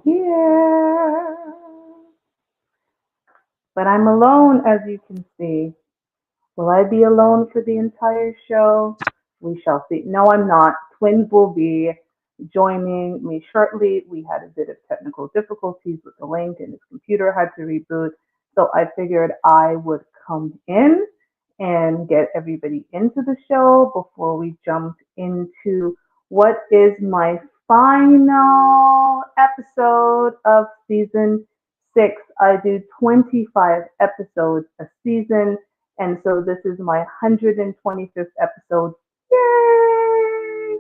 here. But I'm alone, as you can see. Will I be alone for the entire show? We shall see. No, I'm not. Twins will be joining me shortly. We had a bit of technical difficulties with the link, and his computer had to reboot. So I figured I would come in and get everybody into the show before we jump into what is my final episode of season 6. I do 25 episodes a season, and so this is my 125th episode. Yay!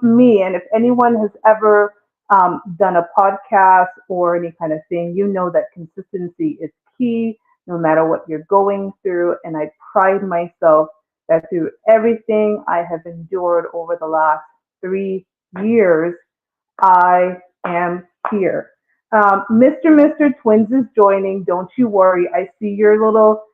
Me, and if anyone has ever done a podcast or any kind of thing, you know that consistency is key no matter what you're going through. And I pride myself that through everything I have endured over the last 3 years, I am here. Mr. Twins is joining. Don't you worry. I see your little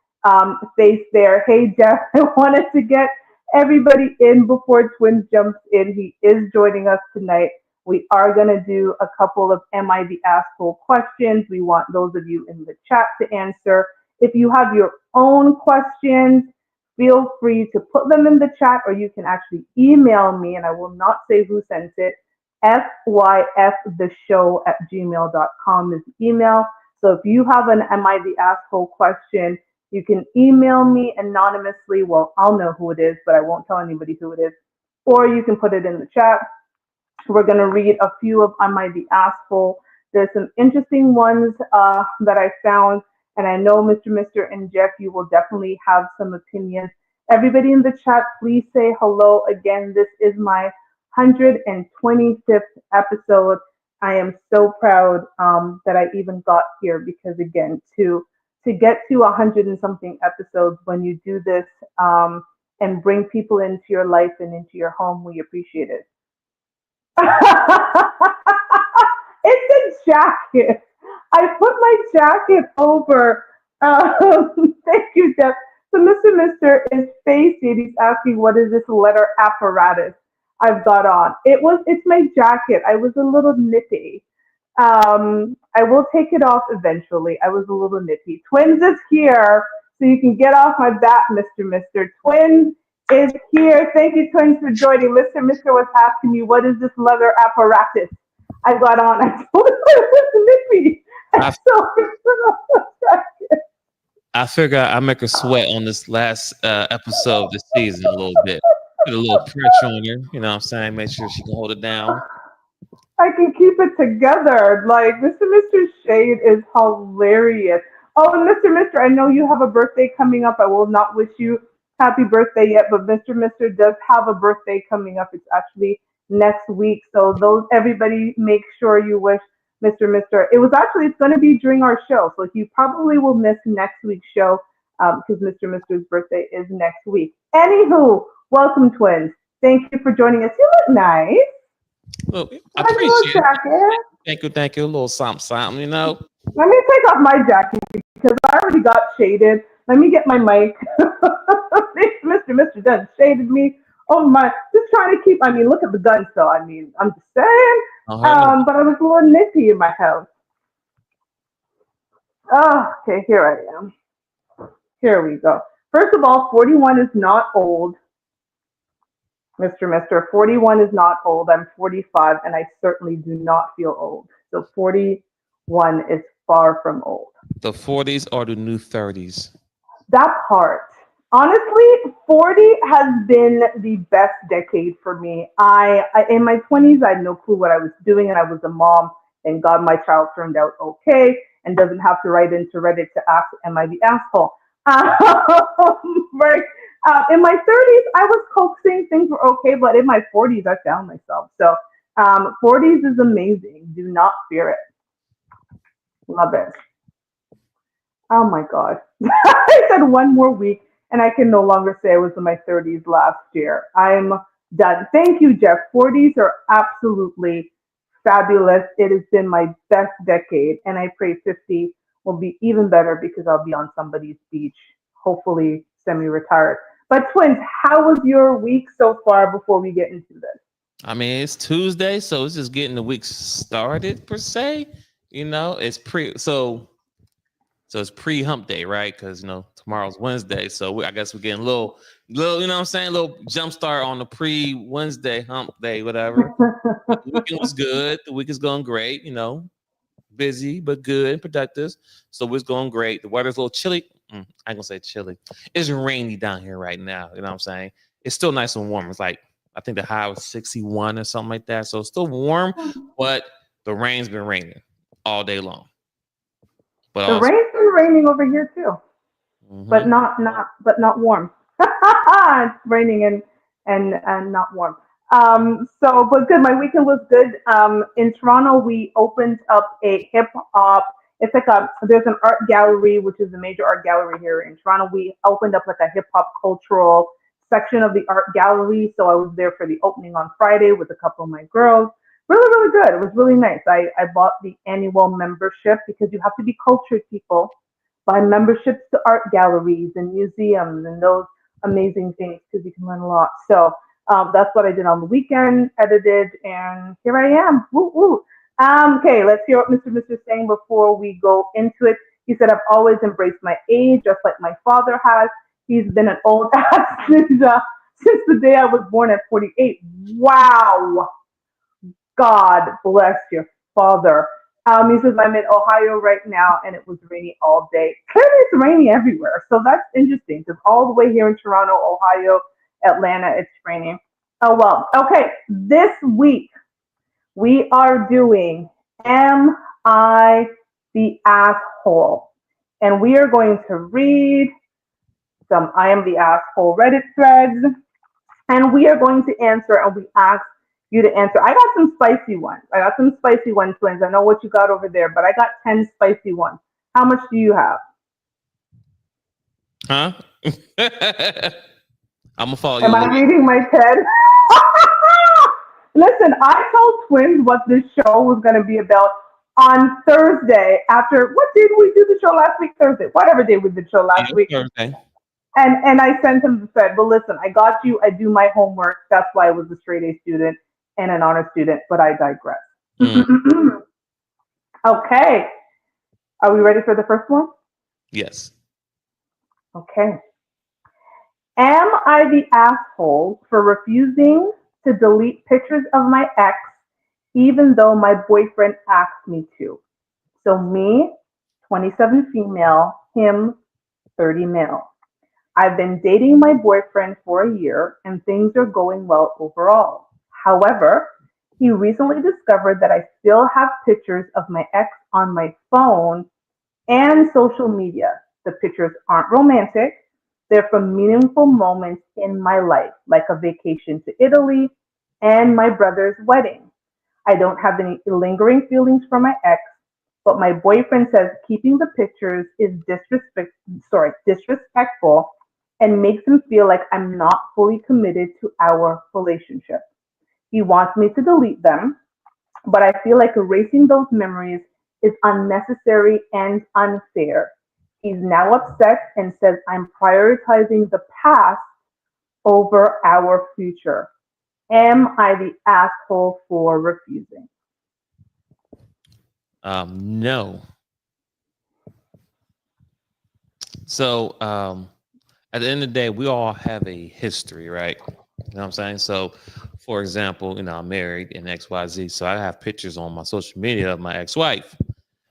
face there. Hey, Jeff, I wanted to get everybody in before Twins jumps in. He is joining us tonight. We are going to do a couple of Am I the Asshole questions. We want those of you in the chat to answer. If you have your own questions, feel free to put them in the chat, or you can actually email me, and I will not say who sent it. fyftheshow@gmail.com is the email. So if you have an Am I the Asshole question, you can email me anonymously. Well, I'll know who it is, but I won't tell anybody who it is. Or you can put it in the chat. We're going to read a few of Am I the Asshole. There's some interesting ones that I found, and I know Mr. and Jeff, you will definitely have some opinions. Everybody in the chat, please say hello again. This is my 125th episode. I am so proud that I even got here, because again, to get to 100 and something episodes, when you do this and bring people into your life and into your home, we appreciate it. It's a jacket. I put my jacket over. Thank you, Jeff. So Mr. is facing. He's asking, what is this letter apparatus I've got on? It's my jacket. I was a little nippy. I will take it off eventually. I was a little nippy. Twins is here, so you can get off my back, Mr. Twins is here. Thank you, Twins, for joining. Mr. was asking me, what is this leather apparatus I got on? I told him it was nippy. I figure I make her sweat on this last episode of the season a little bit. Put a little pressure on her, you know what I'm saying? Make sure she can hold it down. I can keep it together. Like, Mr. Shade is hilarious. Oh, and Mr. I know you have a birthday coming up. I will not wish you happy birthday yet, but Mr. does have a birthday coming up. It's actually next week. So everybody make sure you wish Mr. It's going to be during our show. So you probably will miss next week's show because Mr.'s birthday is next week. Anywho, welcome, Twins. Thank you for joining us. You look nice. Well, I appreciate it. Thank you. A little something, you know. Let me take off my jacket because I already got shaded. Let me get my mic. Mr. done shaded me. Oh my, just trying to keep, look at the gun still. I'm just saying. But I was a little nippy in my house. Oh, okay, here I am. Here we go. First of all, 41 is not old. Mr. 41 is not old. I'm 45, and I certainly do not feel old. So 41 is far from old. The 40s are the new 30s. That part. Honestly, 40 has been the best decade for me. I in my 20s, I had no clue what I was doing, and I was a mom. Thank God my child turned out okay and doesn't have to write into Reddit to ask, am I the asshole? Right. In my 30s, I was coaxing. Things were okay, but in my 40s, I found myself. So 40s is amazing. Do not fear it. Love it. Oh, my God. I said one more week, and I can no longer say I was in my 30s last year. I'm done. Thank you, Jeff. 40s are absolutely fabulous. It has been my best decade, and I pray 50 will be even better because I'll be on somebody's beach, hopefully semi-retired. But Twins, how was your week so far before we get into this? I mean, it's Tuesday, so it's just getting the week started per se. It's so it's pre hump day, right? Because tomorrow's Wednesday, so I guess we're getting a little, what I'm saying, a little jump start on the pre Wednesday hump day, whatever. But the weekend was good. The week is going great. Busy but good and productive. So it's going great. The weather's a little chilly. I ain't gonna say chilly. It's rainy down here right now. You know what I'm saying? It's still nice and warm. It's like I think the high was 61 or something like that. So it's still warm, but the rain's been raining all day long. But The also, rain's been raining over here too, but hmm not warm. It's raining and not warm. But good. My weekend was good. In Toronto, we opened up a hip hop. It's like there's an art gallery, which is a major art gallery here in Toronto. We opened up like a hip hop cultural section of the art gallery. So I was there for the opening on Friday with a couple of my girls. Really, really good. It was really nice. I bought the annual membership because you have to be cultured people, buy memberships to art galleries and museums and those amazing things because you can learn a lot. So that's what I did on the weekend, edited, and here I am. Woo woo. Okay, let's hear what Mr. is saying before we go into it. He said, I've always embraced my age, just like my father has. He's been an old ass since the day I was born at 48. Wow. God bless your father. He says, I'm in Ohio right now and it was rainy all day. Clearly, it's rainy everywhere. So that's interesting because all the way here in Toronto, Ohio, Atlanta, it's raining. Oh, well. Okay. This week, we are doing Am I the Asshole? And we are going to read some I Am the Asshole Reddit threads and we are going to answer and we ask you to answer. I got some spicy ones. I got some spicy ones, twins. I know what you got over there, but I got 10 spicy ones. How much do you have? huh? I'm gonna follow your Am I lead. reading my pen? Listen, I told twins what this show was going to be about on Thursday after, what day did we do the show last week? Thursday. Whatever day we did the show last Yeah, week. Thursday. And I sent him the thread. But listen, I got you. I do my homework. That's why I was a straight A student and an honor student. But I digress. Mm, Okay. Are we ready for the first one? yes. Okay. Am I the asshole for refusing to delete pictures of my ex even though my boyfriend asked me to? So me, 27 female, him, 30 male. I've been dating my boyfriend for a year and things are going well overall. However, he recently discovered that I still have pictures of my ex on my phone and social media. The pictures aren't romantic, they're from meaningful moments in my life, like a vacation to Italy and my brother's wedding. I don't have any lingering feelings for my ex, but my boyfriend says keeping the pictures is disrespectful and makes him feel like I'm not fully committed to our relationship. He wants me to delete them, but I feel like erasing those memories is unnecessary and unfair. He's now upset and says I'm prioritizing the past over our future. Am I the asshole for refusing? No. So at the end of the day, we all have a history, right? You know what I'm saying? So, for example, I'm married in XYZ, so I have pictures on my social media of my ex-wife.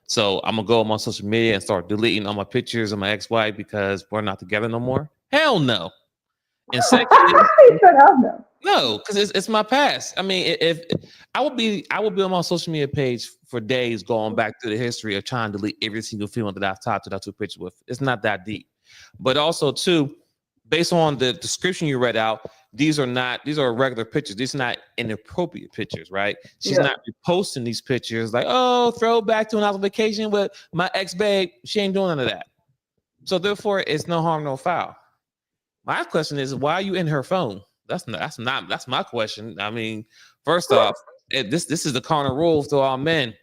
So I'm gonna go on my social media and start deleting all my pictures of my ex-wife because we're not together no more. Hell no. And secondly, He said, hell no. no, because it's my past. I mean, if I would be on my social media page for days going back to the history of trying to delete every single female that I've talked to that I took pictures with. It's not that deep. But also too, based on the description you read out, these are regular pictures. These are not inappropriate pictures, right? She's Yeah. not reposting these pictures like, oh, throwback to when I was on vacation with my ex babe. She ain't doing none of that. So therefore, it's no harm, no foul. My question is, why are you in her phone? That's my question. I mean, first off, this is the corner rule to all men.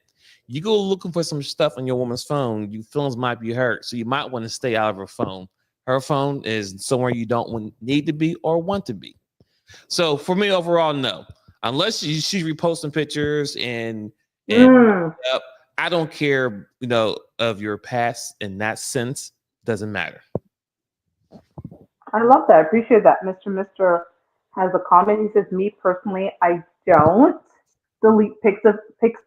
You go looking for some stuff on your woman's phone, your feelings might be hurt, so you might want to stay out of her phone. Her phone is somewhere you don't need to be or want to be. So for me, overall, no. unless she's reposting pictures and Mm, up, I don't care, of your past in that sense. Doesn't matter. I love that. I appreciate that. Mr. has a comment. He says, "Me personally, I don't delete pics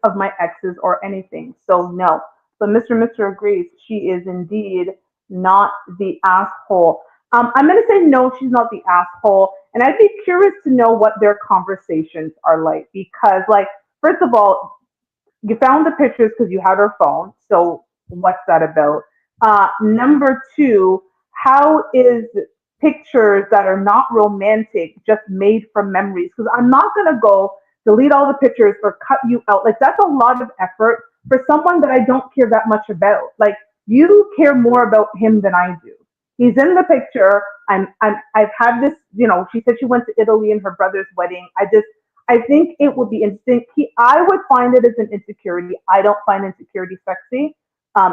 of my exes or anything. So no." So Mr. agrees. She is indeed not the asshole. I'm gonna say no. She's not the asshole, and I'd be curious to know what their conversations are like because, like, first of all, you found the pictures because you had her phone. So what's that about? Number two, how is pictures that are not romantic just made from memories? Because I'm not gonna go delete all the pictures or cut you out. Like that's a lot of effort for someone that I don't care that much about. Like you care more about him than I do. He's in the picture. I've had this, she said she went to Italy in her brother's wedding. I think it would be interesting. I would find it as an insecurity. I don't find insecurity sexy.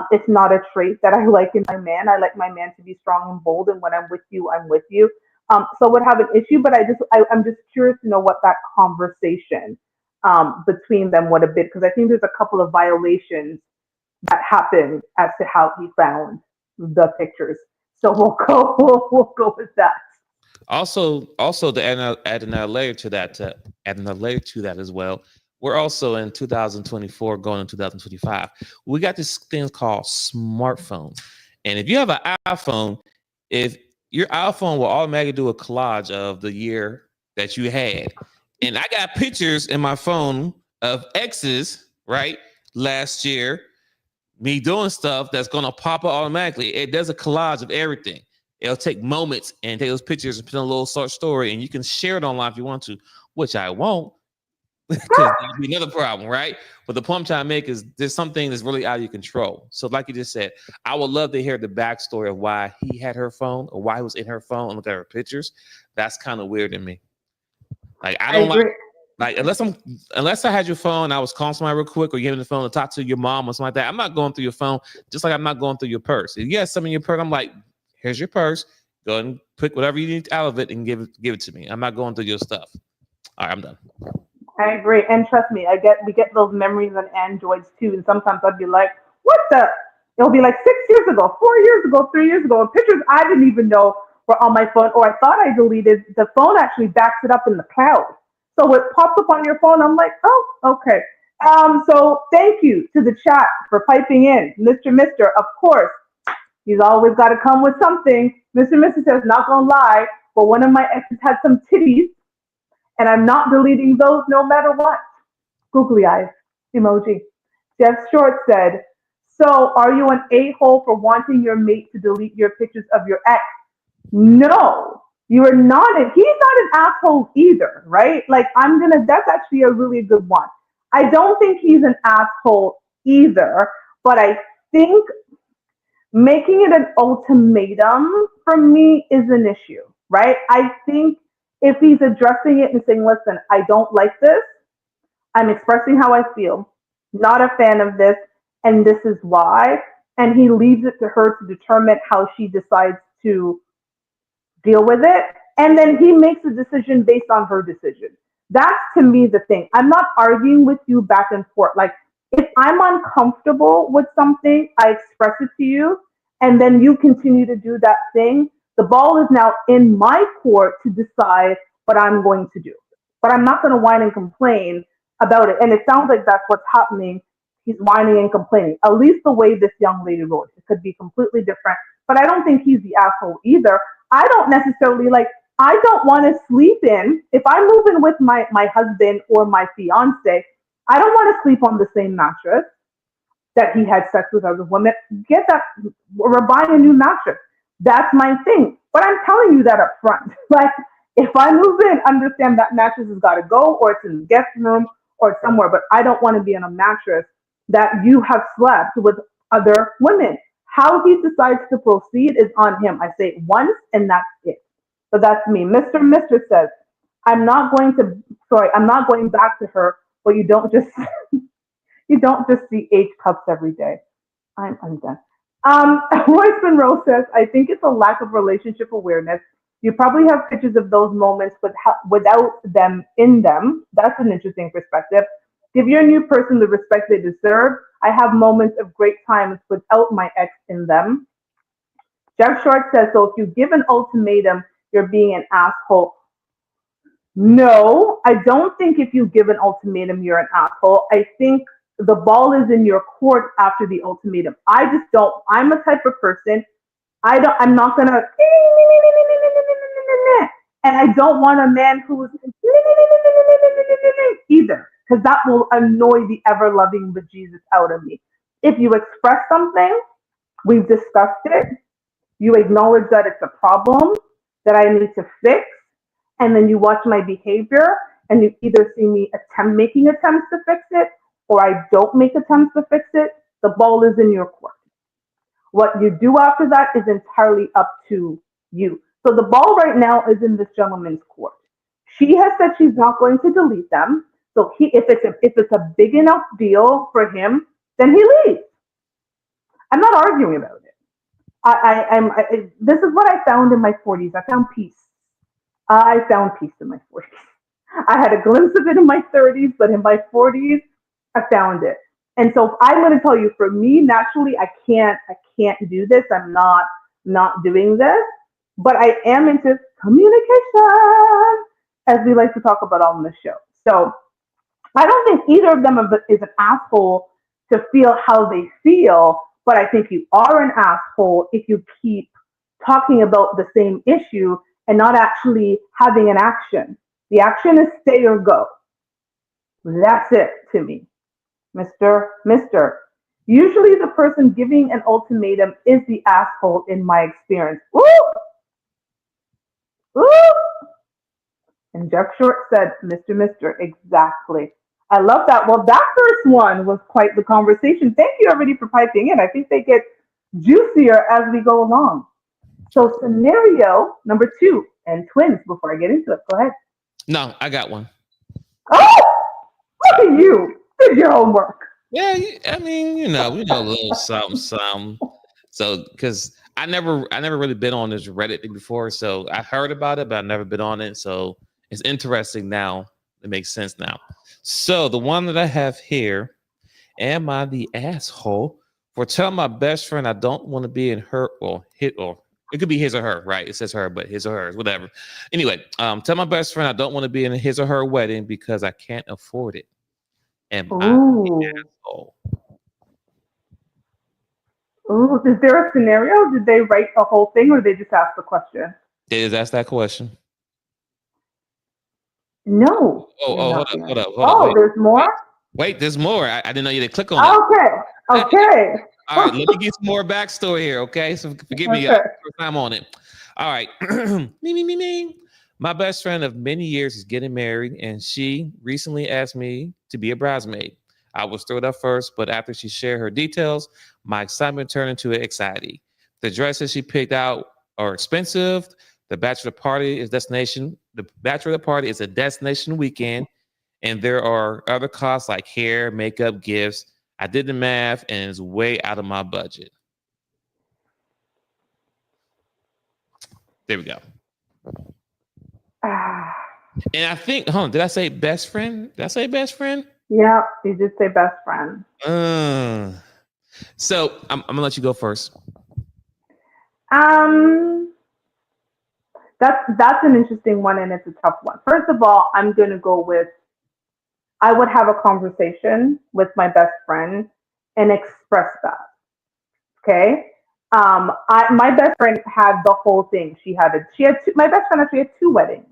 It's not a trait that I like in my man. I like my man to be strong and bold, and when I'm with you, I'm with you. So I would have an issue, but I'm just curious to know what that conversation between them would have been, because I think there's a couple of violations that happened as to how he found the pictures. So we'll go with that. Also to add another layer to that, as well. We're also in 2024, going in 2025. We got this thing called smartphones, and if you have an iPhone, if your iPhone will automatically do a collage of the year that you had, and I got pictures in my phone of exes, right, last year, me doing stuff that's gonna pop up automatically. It does a collage of everything. It'll take moments and take those pictures and put in a little short story, and you can share it online if you want to, which I won't, because that'd be another problem, right? But the point I'm trying to make is there's something that's really out of your control. So, like you just said, I would love to hear the backstory of why he had her phone or why he was in her phone and look at her pictures. That's kind of weird to me. Like, I I don't agree. like unless I had your phone, I was calling somebody real quick or you having the phone to talk to your mom or something like that. I'm not going through your phone, just like I'm not going through your purse. If you have something in your purse, I'm like, here's your purse. Go ahead and pick whatever you need out of it and give it to me. I'm not going through your stuff. All right, I'm done. I agree. And trust me, we get those memories on Androids too. And sometimes I'd be like, what the? It'll be like 6 years ago, 4 years ago, 3 years ago, and pictures I didn't even know were on my phone or I thought I deleted. The phone actually backs it up in the cloud. So it pops up on your phone. I'm like, oh, okay. So thank you to the chat for piping in. Mr. Of course, he's always got to come with something. Mr. says, not gonna lie, but one of my exes had some titties and I'm not deleting those no matter what. Googly eyes emoji. Jeff Short said, "So are you an a-hole for wanting your mate to delete your pictures of your ex?" No, you are not. He's not an asshole either, right? Like that's actually a really good one. I don't think he's an asshole either, but I think making it an ultimatum for me is an issue, right? I think if he's addressing it and saying, listen, I don't like this, I'm expressing how I feel, not a fan of this, and this is why, and he leaves it to her to determine how she decides to deal with it, and then he makes a decision based on her decision. That's to me the thing. I'm not arguing with you back and forth. Like if I'm uncomfortable with something, I express it to you, and then you continue to do that thing. The ball is now in my court to decide what I'm going to do. But I'm not going to whine and complain about it. And it sounds like that's what's happening. He's whining and complaining. At least the way this young lady wrote it. It could be completely different. But I don't think he's the asshole either. I don't necessarily I don't want to sleep in. If I'm moving with my husband or my fiance, I don't want to sleep on the same mattress that he had sex with other women. Get that, we're buying a new mattress. That's my thing. But I'm telling you that up front. Like, if I move in, understand that mattress has got to go, or it's in the guest room, or it's somewhere. But I don't want to be on a mattress that you have slept with other women. How he decides to proceed is on him. I say it once, and that's it. So that's me. Mr. says, I'm not going back to her, but you don't just see H cups every day. I'm done. Royce Monroe says, I think it's a lack of relationship awareness. You probably have pictures of those moments without them in them. That's an interesting perspective. Give your new person the respect they deserve. I have moments of great times without my ex in them. Jeff Short says, so if you give an ultimatum, you're being an asshole. No, I don't think if you give an ultimatum, you're an asshole. I think the ball is in your court after the ultimatum. I just don't, I'm a type of person, I'm not gonna, and I don't want a man who's either, because that will annoy the ever loving bejesus out of me. If you express something, we've discussed it, you acknowledge that it's a problem that I need to fix, and then you watch my behavior and you either see me making attempts to fix it or I don't make attempts to fix it, the ball is in your court. What you do after that is entirely up to you. So the ball right now is in this gentleman's court. She has said she's not going to delete them. So if it's a big enough deal for him, then he leaves. I'm not arguing about it. This is what I found in my 40s. I found peace. I found peace in my 40s. I had a glimpse of it in my 30s, but in my 40s, I found it. And so I'm going to tell you, for me, naturally, I can't do this. I'm not doing this, but I am into communication, as we like to talk about on the show. So I don't think either of them is an asshole to feel how they feel, but I think you are an asshole if you keep talking about the same issue and not actually having an action. The action is stay or go. That's it to me, Mister. Usually the person giving an ultimatum is the asshole in my experience. Ooh, ooh. And Jeff Short said, Mister, exactly. I love that. Well, that first one was quite the conversation. Thank you, everybody, for piping in. I think they get juicier as we go along. So, scenario number 2, and twins, before I get into it, go ahead. No, I got one. Oh, look at you. Did your homework. Yeah, I mean, we know a little something, something. So, because I never really been on this Reddit thing before, so I heard about it, but I've never been on it. So it's interesting now. It makes sense now. So the one that I have here, am I the asshole for telling my best friend I don't want to be in her or hit or it could be his or her, right? It says her, but his or hers, whatever. Anyway, tell my best friend I don't want to be in his or her wedding because I can't afford it. Am I the Ooh. asshole? Ooh. Is there a scenario? Did they write the whole thing or they just ask the question? Is ask that question? No, Oh, you're oh, not the answer. hold up, Oh, wait, there's more? wait, wait. There's more. I didn't know you didn't click on it. Okay. Okay. All right, let me get some more backstory here, okay? So forgive me, Okay. first time on it. All right, me. My best friend of many years is getting married, and she recently asked me to be a bridesmaid. I was thrilled at first, but after she shared her details, my excitement turned into anxiety. The dresses she picked out are expensive. The bachelor party is destination. The bachelor party is a destination weekend, and there are other costs like hair, makeup, gifts. I did the math and it's way out of my budget. There we go. Ah, And I think, did I say best friend? Did I say best friend? yeah, you did say best friend. Uh, so I'm gonna let you go first. Um, that's an interesting one and it's a tough one. First of all, I'm gonna go with I would have a conversation with my best friend and express that. Okay. My best friend had the whole thing. My best friend actually had two weddings.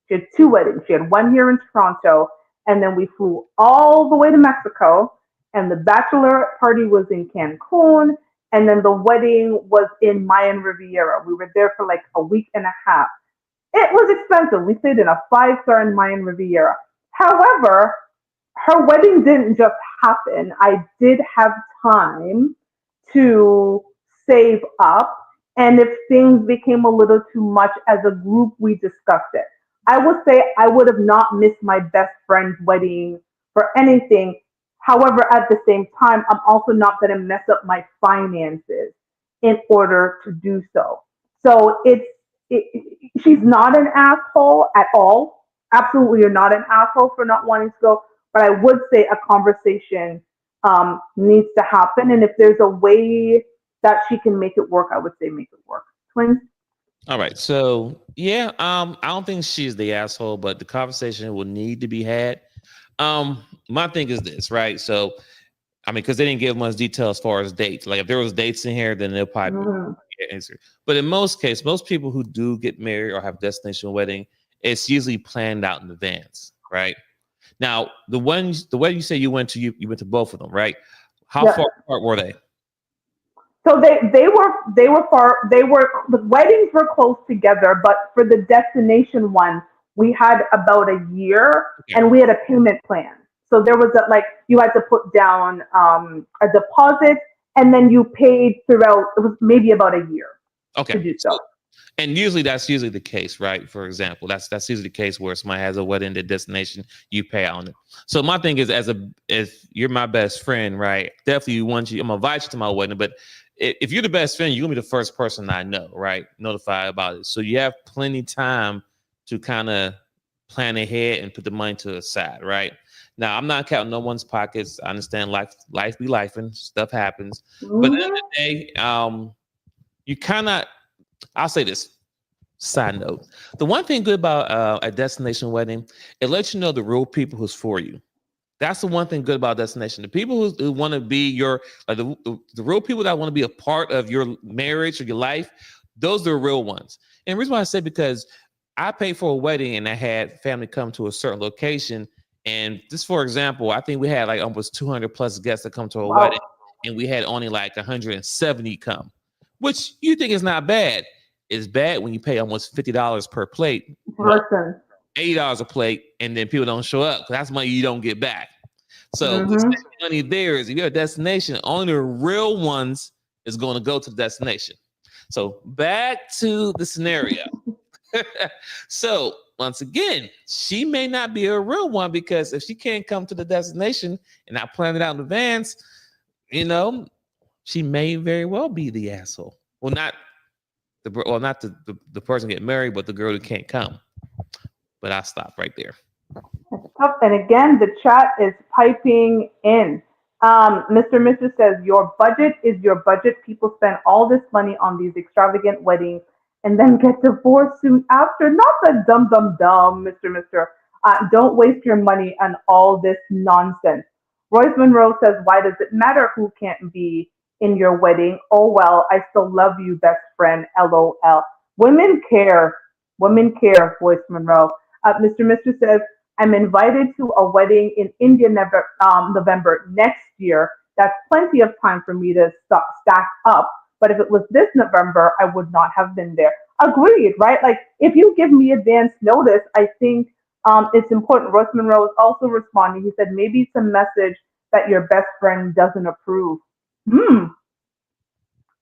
She had two weddings. She had one here in Toronto, and then we flew all the way to Mexico. And the bachelor party was in Cancun, and then the wedding was in Mayan Riviera. We were there for like a week and a half. It was expensive. We stayed in a 5-star in Mayan Riviera. However, her wedding didn't just happen. I did have time to save up. And if things became a little too much as a group, we discussed it. I would say I would have not missed my best friend's wedding for anything. However, at the same time, I'm also not going to mess up my finances in order to do so. So she's not an asshole at all. Absolutely, you're not an asshole for not wanting to go. But I would say a conversation needs to happen, and if there's a way that she can make it work, I would say make it work. Twins. All right. So yeah, I don't think she's the asshole, but the conversation will need to be had. My thing is this, right? So I mean, because they didn't give much detail as far as dates. Like if there was dates in here, then they'll probably Mhm. answer. But in most cases, most people who do get married or have destination wedding, it's usually planned out in advance, right? Now, the way you say you went to, you went to both of them, right? How Yeah. far apart were they? So they were far they were the weddings were close together, but for the destination one, we had about a year Okay. and we had a payment plan. So there was a like you had to put down a deposit and then you paid throughout it was maybe about a year to Okay. do So so. and usually that's usually the case, right? For example, that's usually the case where somebody has a wedding, their destination, you pay on it. So my thing is, if you're my best friend, right? Definitely want you. I'm gonna invite you to my wedding, but if you're the best friend, you're gonna be the first person I know, right? Notify about it. So you have plenty time to kind of plan ahead and put the money to the side, right? Now I'm not counting no one's pockets. I understand life be life and stuff happens, but at the end of Hmm. the day, you kind of. I'll say this. Side note: the one thing good about a destination wedding, it lets you know the real people who's for you. That's the one thing good about destination. The people who want to be your like the real people that want to be a part of your marriage or your life, those are the real ones. And the reason why I say because I paid for a wedding and I had family come to a certain location. And just for example, I think we had like almost 200 plus guests that come to a wedding, Wow. and we had only like 170 come, which you think is not bad. It's bad when you pay almost $50 per plate. Well, Person. $80 a plate, and then people don't show up because that's money you don't get back. So the Hmm. money there is if you're a destination, only the real ones is going to go to the destination. So back to the scenario. So once again, she may not be a real one because if she can't come to the destination and not plan it out in advance, you know, she may very well be the asshole. Not the person getting married, but the girl who can't come. But I stop right there. Tough. And again, the chat is piping in. Mr. says, your budget is your budget. People spend all this money on these extravagant weddings and then get divorced soon after. Not the dumb, dumb, dumb, Mr. Don't waste your money on all this nonsense. Royce Monroe says, why does it matter who can't be in your wedding? Oh, well, I still love you, best friend. LOL. Women care. Women care, Royce Monroe. Mr. says, I'm invited to a wedding in India November next year. That's plenty of time for me to stack up. But if it was this November, I would not have been there. Agreed, right? Like if you give me advance notice, I think it's important. Ross Monroe is also responding. He said maybe it's a message that your best friend doesn't approve. Hmm.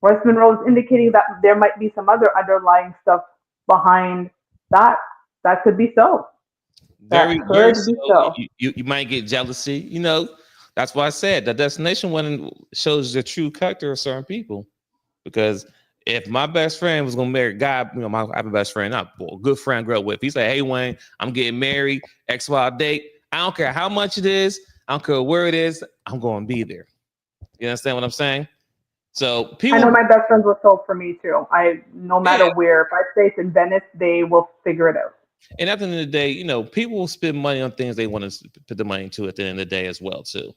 Ross Monroe is indicating that there might be some other underlying stuff behind that. That could be so. That Very, very could so. be so. You might get jealousy. You know, that's why I said the destination one shows the true character of certain people. Because if my best friend was gonna marry a guy, I have a best friend, not a good friend I grew up with. He said, "Hey Wayne, I'm getting married, XY date. I don't care how much it is. I don't care where it is. I'm going to be there." You understand what I'm saying? So I know people, my best friends will show up for me too. I no matter yeah. where, if I say it's in Venice, they will figure it out. And at the end of the day, people will spend money on things they want to put the money into at the end of the day as well too.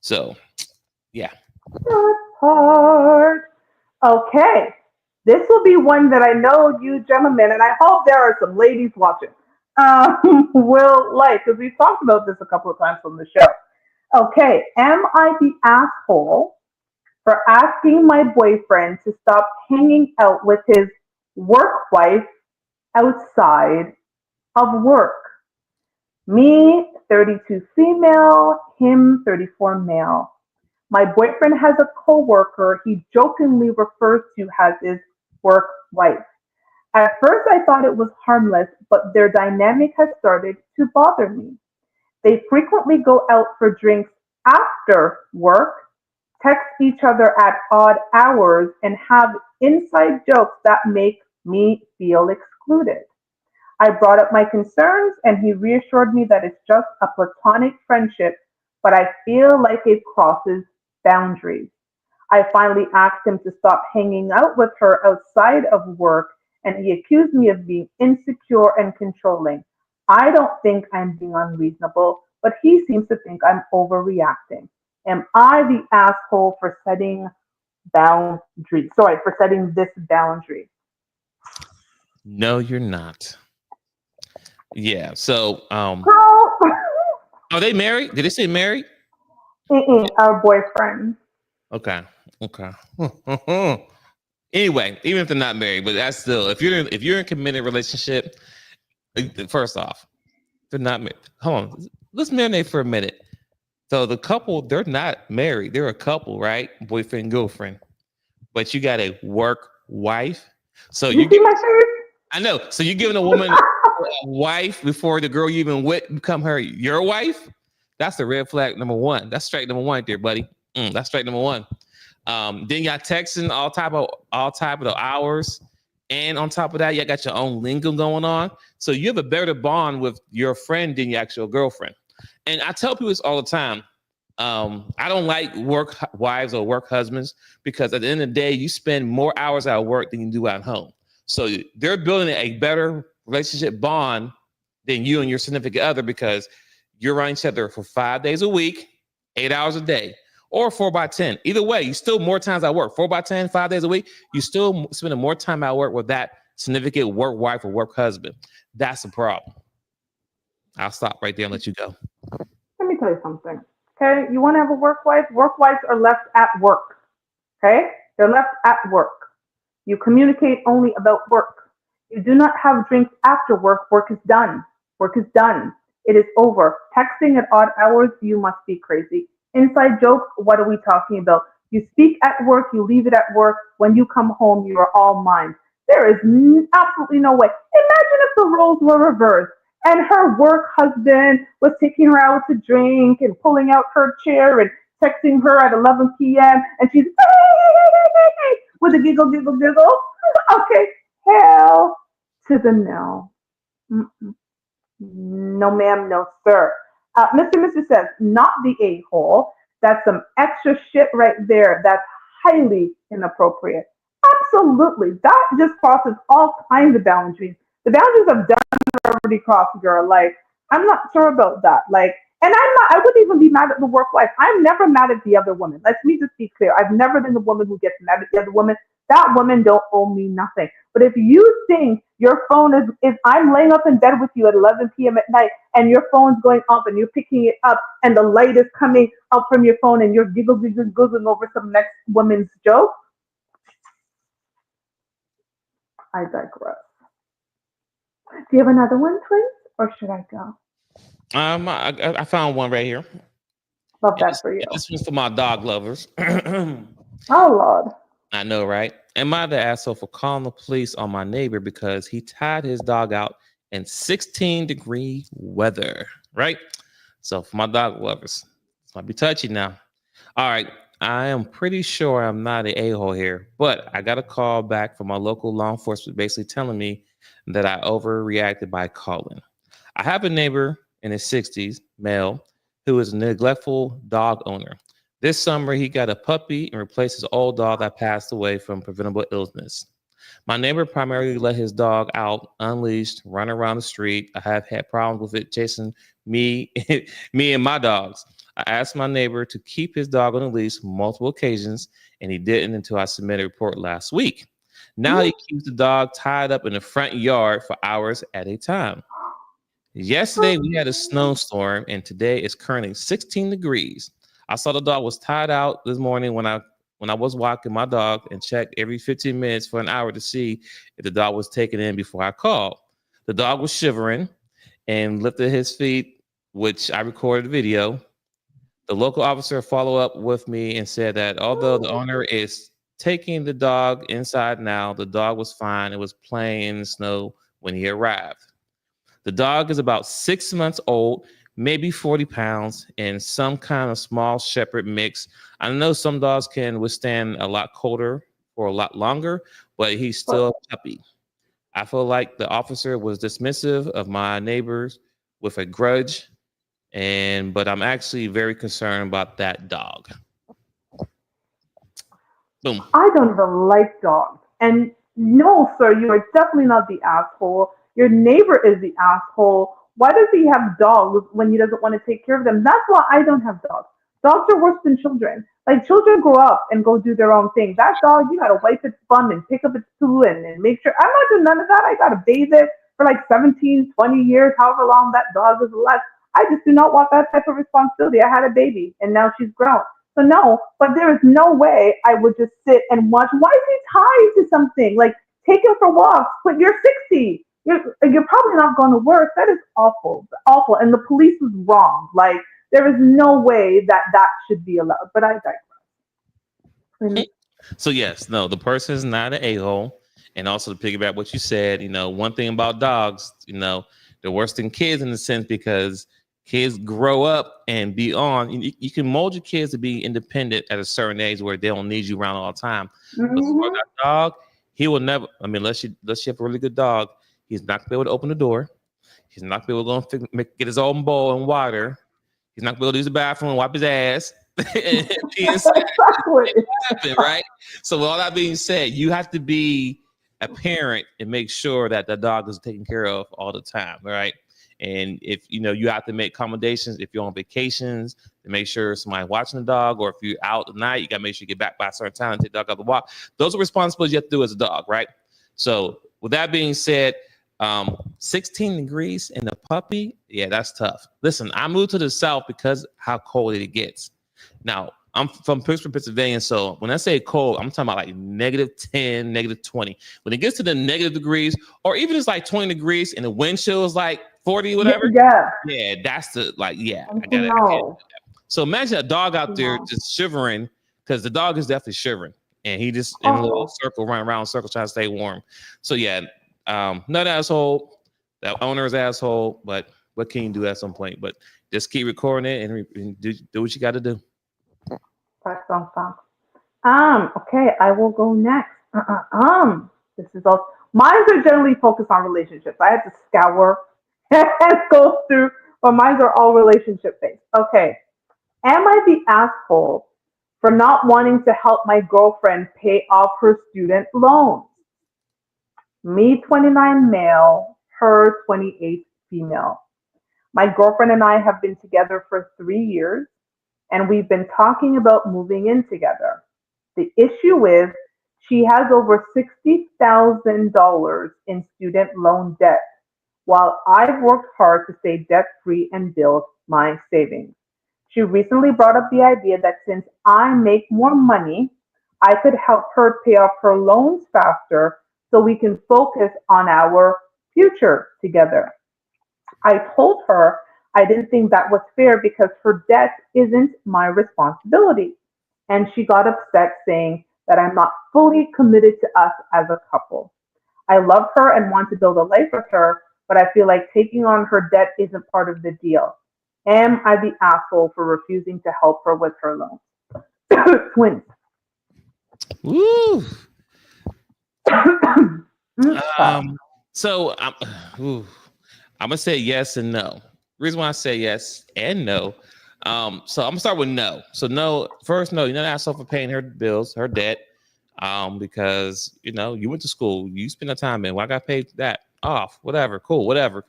So yeah. That part. Okay. This will be one that I know you gentlemen, and I hope there are some ladies watching, will like, because we've talked about this a couple of times on the show. Okay. Am I the asshole for asking my boyfriend to stop hanging out with his work wife outside of work? Me, 32 female, him, 34 male. My boyfriend has a coworker he jokingly refers to as his work wife. At first, I thought it was harmless, but their dynamic has started to bother me. They frequently go out for drinks after work, text each other at odd hours, and have inside jokes that make me feel excluded. I brought up my concerns and he reassured me that it's just a platonic friendship, but I feel like it crosses boundaries. I finally asked him to stop hanging out with her outside of work, and he accused me of being insecure and controlling. I don't think I'm being unreasonable, but he seems to think I'm overreacting. Am I the asshole for setting boundaries? Sorry, for setting this boundary. No, you're not. Yeah. So, Girl, are they married? Did they say married? our boyfriend. Okay. Okay. Anyway, even if they're not married, but that's still if you're in a committed relationship, first off, they're not married. Hold on. Let's marinate for a minute. So the couple, they're not married. They're a couple, right? Boyfriend, girlfriend. But you got a work wife. So You you see give my face? I know. So you're giving a woman a wife before the girl you even with become her your wife. That's the red flag number one. That's straight number one, there, buddy. That's straight number one. Then y'all texting all type of hours, and on top of that, y'all got your own lingo going on. So you have a better bond with your friend than your actual girlfriend. And I tell people this all the time. I don't like work wives or work husbands because at the end of the day, you spend more hours at work than you do at home. So they're building a better relationship bond than you and your significant other because you're around each other for 5 days a week, 8 hours a day, or 4 by 10. Either way, you still more times at work. 4 by 10, 5 days a week, you still spending more time at work with that significant work wife or work husband. That's the problem. I'll stop right there and let you go. Let me tell you something. Okay, you want to have a work wife? Work wives are left at work. Okay, they're left at work. You communicate only about work. You do not have drinks after work. Work is done. Work is done. It is over. Texting at odd hours, you must be crazy. Inside jokes, what are we talking about? You speak at work, you leave it at work. When you come home, you are all mine. There is absolutely no way. Imagine if the roles were reversed and her work husband was taking her out to drink and pulling out her chair and texting her at 11 p.m. and she's with a giggle, giggle, giggle. Okay, hell to the no. Mm-mm. No, ma'am, no, sir. Mr. says, not the a hole. That's some extra shit right there. That's highly inappropriate. Absolutely. That just crosses all kinds of boundaries. The boundaries of already crossed, girl. Like, I'm not sure about that. Like, and I wouldn't even be mad at the work wife. I'm never mad at the other woman. Let me just be clear. I've never been the woman who gets mad at the other woman. That woman don't owe me nothing. But if you think your phone is I'm laying up in bed with you at 11 p.m. at night and your phone's going up and you're picking it up and the light is coming out from your phone and you're giggling over some next woman's joke, I digress. Do you have another one, twins? Or should I go? I found one right here. Love And that this, for you. and this one's for my dog lovers. I Oh, Lord. know, right? Am I the asshole for calling the police on my neighbor because he tied his dog out in 16-degree weather? Right? So for my dog lovers, this might be touchy now. All right. I am pretty sure I'm not an a-hole here, but I got a call back from my local law enforcement basically telling me that I overreacted by calling. I have a neighbor in his 60s, male, who is a neglectful dog owner. This summer, he got a puppy and replaced his old dog that passed away from preventable illness. My neighbor primarily let his dog out unleashed, run around the street. I have had problems with it chasing me, me and my dogs. I asked my neighbor to keep his dog on the leash multiple occasions, and he didn't until I submitted a report last week. Now he keeps the dog tied up in the front yard for hours at a time. Yesterday we had a snowstorm, and today it's currently 16 degrees. I saw the dog was tied out this morning when I was walking my dog and checked every 15 minutes for an hour to see if the dog was taken in before I called. The dog was shivering and lifted his feet, which I recorded the video. The local officer followed up with me and said that although the owner is taking the dog inside now, the dog was fine. It was playing in the snow when he arrived. The dog is about 6 months old, maybe 40 pounds, and some kind of small shepherd mix. I know some dogs can withstand a lot colder for a lot longer, but he's still a puppy. I feel like the officer was dismissive of my neighbors with a grudge, and but I'm actually very concerned about that dog. Boom. I don't even like dogs. And no, sir, you are definitely not the asshole. Your neighbor is the asshole. Why does he have dogs when he doesn't want to take care of them? That's why I don't have dogs. Dogs are worse than children. Like children grow up and go do their own thing. That dog, you gotta wipe its bum and pick up its poo and make sure. I'm not doing none of that. I gotta bathe it for like 17, 20 years, however long that dog is alive. I just do not want that type of responsibility. I had a baby and now she's grown. So no, but there is no way I would just sit and watch. Why is he tied to something? Like take him for walks. But you're 60. You're probably not going to work. That is awful, awful. And the police was wrong. Like there is no way that that should be allowed. But I digress. So yes, no, the person is not an a-hole. And also to piggyback what you said, one thing about dogs, they're worse than kids in a sense because kids grow up and be on. You can mold your kids to be independent at a certain age where they don't need you around all the time. But for Mm-hmm. that dog, he will never. I mean, unless you have a really good dog, he's not gonna be able to open the door. He's not gonna be able to get his own bowl and water. He's not gonna be able to use the bathroom and wipe his ass. And pee inside. Exactly. Happen, right? So with all that being said, you have to be a parent and make sure that the dog is taken care of all the time, right? And if you have to make accommodations if you're on vacations to make sure somebody watching the dog, or if you're out at night, you gotta make sure you get back by a certain time and take the dog out the walk. Those are responsibilities you have to do as a dog, right? So with that being said, 16 degrees and a puppy, yeah, that's tough. Listen, I moved to the south because how cold it gets. Now, I'm from Pittsburgh, Pennsylvania, so when I say cold, I'm talking about like -10, -20. When it gets to the negative degrees, or even it's like 20 degrees and the wind chill is like 40, whatever. Yeah. Yeah, that's the yeah. I got it. No. So imagine a dog out there No. just shivering because the dog is definitely shivering and he just in a little Oh. circle, running around in a circle trying to stay warm. So yeah, not asshole. That owner is asshole, but what can you do at some point? But just keep recording it and do what you got to do. Facts on facts. Okay, I will go next. This is all. Mine are generally focused on relationships. I had to scour and go through, but mine are all relationship based. Okay, am I the asshole for not wanting to help my girlfriend pay off her student loans? Me, 29 male, her 28 female. My girlfriend and I have been together for 3 years and we've been talking about moving in together. The issue is she has over $60,000 in student loan debt, while I've worked hard to stay debt free and build my savings. She recently brought up the idea that since I make more money, I could help her pay off her loans faster so we can focus on our future together. I told her I didn't think that was fair because her debt isn't my responsibility. And she got upset saying that I'm not fully committed to us as a couple. I love her and want to build a life with her, but I feel like taking on her debt isn't part of the deal. Am I the asshole for refusing to help her with her loans? Twins. Woo. Child. So ooh, I'm gonna say yes and no. Reason why I say yes and no. So I'm gonna start with no. So no, first no, you're not asking for paying her bills, her debt. Because you went to school, you spent the time in. Well, I got paid that off, whatever, cool, whatever.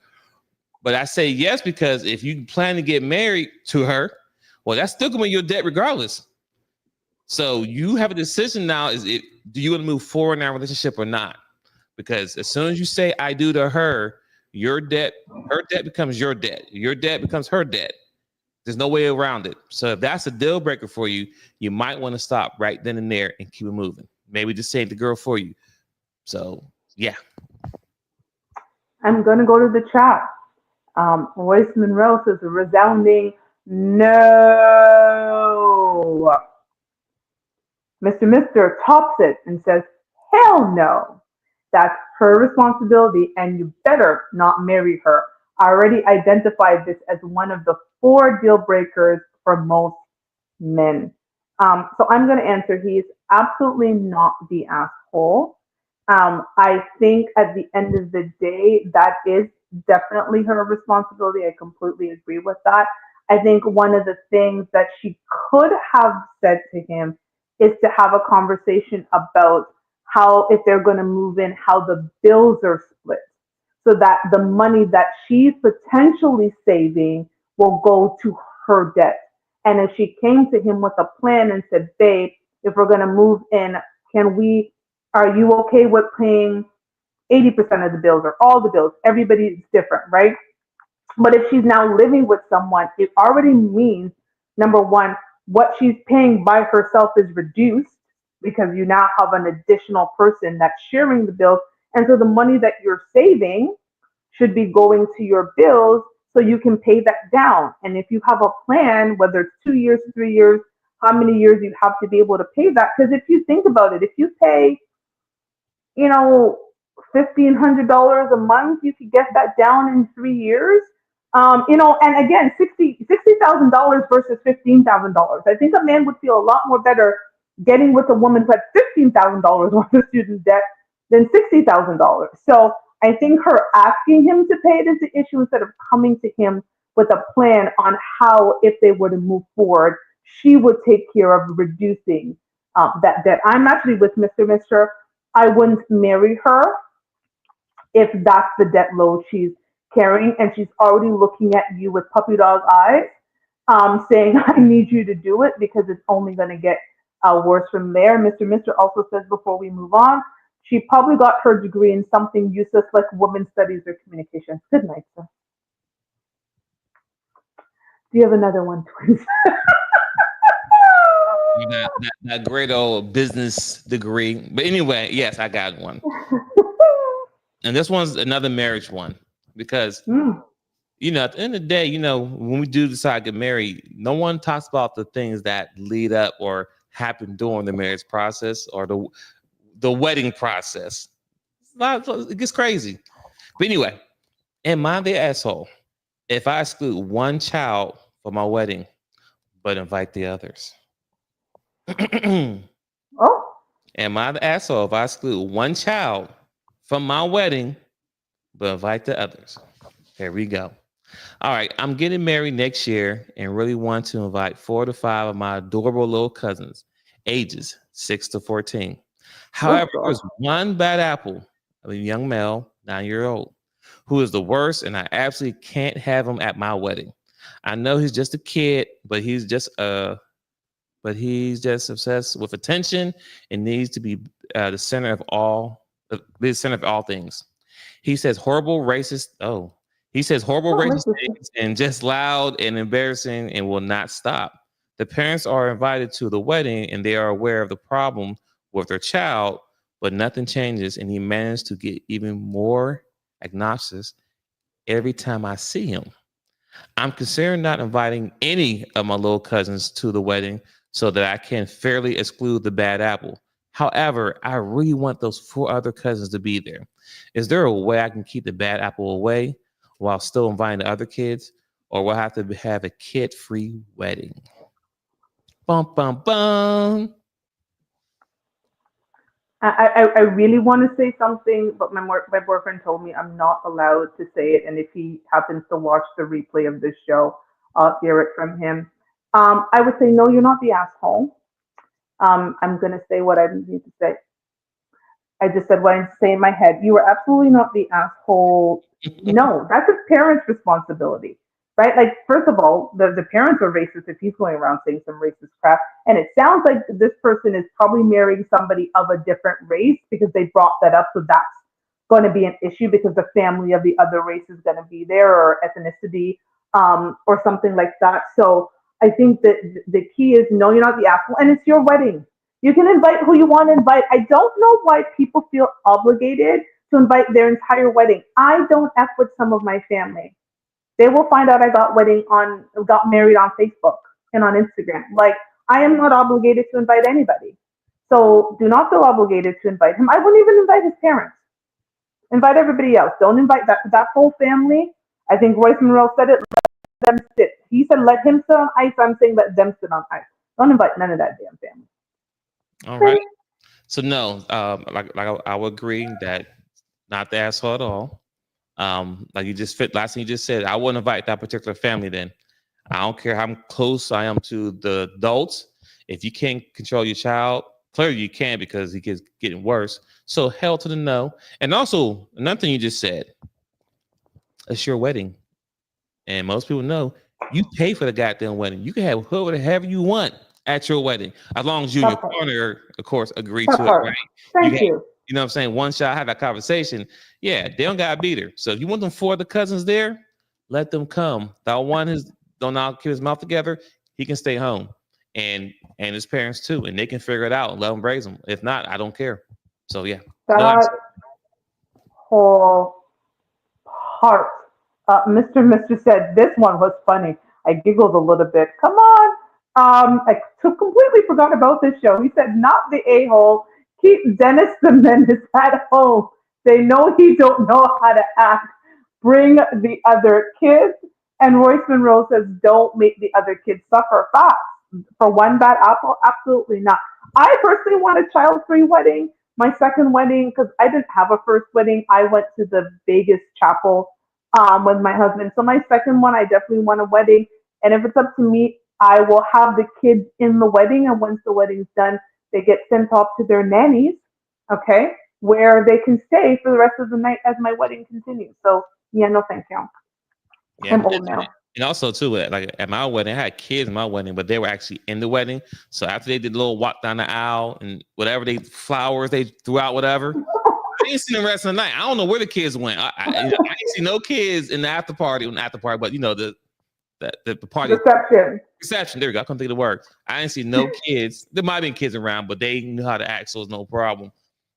But I say yes because if you plan to get married to her, well, that's still gonna be your debt regardless. So you have a decision now: do you want to move forward in that relationship or not? Because as soon as you say I do to her, her debt becomes your debt. Your debt becomes her debt. There's no way around it. So if that's a deal breaker for you, you might want to stop right then and there and keep it moving. Maybe just say the girl for you. So yeah. I'm going to go to the chat. Royce Monroe says a resounding no. Mr. tops it and says, hell no. That's her responsibility and you better not marry her. I already identified this as one of the four deal breakers for most men. So I'm going to answer he's absolutely not the asshole. I think at the end of the day, that is definitely her responsibility. I completely agree with that. I think one of the things that she could have said to him is to have a conversation about how, if they're going to move in, how the bills are split so that the money that she's potentially saving will go to her debt. And if she came to him with a plan and said, babe, if we're going to move in, can we, are you okay with paying 80% of the bills or all the bills? Everybody's different, right? But if she's now living with someone, it already means, number one, what she's paying by herself is reduced because you now have an additional person that's sharing the bills. And so the money that you're saving should be going to your bills so you can pay that down. And if you have a plan, whether it's 2 years, 3 years, how many years you have to be able to pay that. Because if you think about it, if you pay, you know, $1,500 a month, you could get that down in 3 years. And again, $60,000 versus $15,000. I think a man would feel a lot more better getting with a woman who had $15,000 worth of student debt than $60,000. So I think her asking him to pay it is the issue instead of coming to him with a plan on how, if they were to move forward, she would take care of reducing that debt. I'm actually with Mr. I wouldn't marry her if that's the debt load she's carrying and she's already looking at you with puppy dog eyes, saying, I need you to do it because it's only going to get worse from there. Mr. also says before we move on, she probably got her degree in something useless like women's studies or communications. Good night, sir. Do you have another one, twins? That great old business degree. But anyway, yes, I got one. And this one's another marriage one because, Mm. at the end of the day, when we do decide to get married, no one talks about the things that lead up or happen during the marriage process or the wedding process. It gets crazy. But anyway, am I the asshole if I exclude one child for my wedding but invite the others? Oh, Am I the asshole if I exclude one child from my wedding but invite the others? Here we go. All right, I'm getting married next year and really want to invite 4 to 5 of my adorable little cousins, ages 6 to 14. good However, God. there's one bad apple of a young male, 9-year old, who is the worst, and I absolutely can't have him at my wedding. I know he's just a kid, but he's just obsessed with attention and needs to be the center of all the center of all things. He says horrible racist. Oh, he says horrible Not racist racist. things and just loud and embarrassing and will not stop. The parents are invited to the wedding and they are aware of the problem with their child, but nothing changes. And he managed to get even more obnoxious every time I see him. I'm considering not inviting any of my little cousins to the wedding so that I can fairly exclude the bad apple. However, I really want those 4 other cousins to be there. Is there a way I can keep the bad apple away while still inviting the other kids? Or will I have to have a kid free wedding? Bum, bum, bum. I really want to say something, but my boyfriend told me I'm not allowed to say it. And if he happens to watch the replay of this show, I'll hear it from him. I would say, no, you're not the asshole. I'm going to say what I need to say. I just said what I say in my head. You are absolutely not the asshole. No, that's his parents' responsibility, right? Like, first of all, the parents are racist if he's going around saying some racist crap. And it sounds like this person is probably marrying somebody of a different race because they brought that up. So that's going to be an issue because the family of the other race is going to be there or ethnicity or something like that. So I think that the key is no, you're not the asshole. And it's your wedding. You can invite who you want to invite. I don't know why people feel obligated to invite their entire wedding. I don't F with some of my family. They will find out I got married on Facebook and on Instagram. Like, I am not obligated to invite anybody. So do not feel obligated to invite him. I wouldn't even invite his parents. Invite everybody else. Don't invite that whole family. I think Royce Monroe said it, let them sit. He said let him sit on ice. I'm saying let them sit on ice. Don't invite none of that damn family. All right. Okay? So no, I would agree that not the asshole at all. Like you just fit last thing you just said, I wouldn't invite that particular family then. I don't care how close I am to the adults. If you can't control your child, clearly you can because he gets getting worse. So hell to the no. And also another thing you just said, it's your wedding. And most people know you pay for the goddamn wedding. You can have whoever you want at your wedding, as long as you and That your part. partner, of course, agree That to it, part. right? You Thank have, you. you know what I'm saying? One shot, have that conversation. Yeah, they don't gotta be there. So if you want them four of the cousins there, let them come. That one is don't now keep his mouth together. He can stay home, and his parents too, and they can figure it out and let them raise them. If not, I don't care. So yeah, no, That whole part. Mr. said this one was funny. I giggled a little bit. Come on. Completely forgot about this show. He said, not the a-hole. Keep Dennis the Menace at home. They know he don't know how to act. Bring the other kids. And Royce Monroe says, don't make the other kids suffer fast. For one bad apple, absolutely not. I personally want a child-free wedding. My second wedding, because I didn't have a first wedding, I went to the Vegas chapel with my husband. So my second one, I definitely want a wedding. And if it's up to me, I will have the kids in the wedding. And once the wedding's done, they get sent off to their nannies, okay, where they can stay for the rest of the night as my wedding continues. So yeah, no, thank you. yeah, I'm old now. and also too, like at my wedding, I had kids in my wedding, but they were actually in the wedding. So after they did a little walk down the aisle and whatever they flowers they threw out, whatever, I didn't see them the rest of the night. I don't know where the kids went. I didn't see no kids in the after party, but the party Reception. reception. There we go. I couldn't think of the word. I didn't see no kids. There might have been kids around, but they knew how to act, so it's no problem.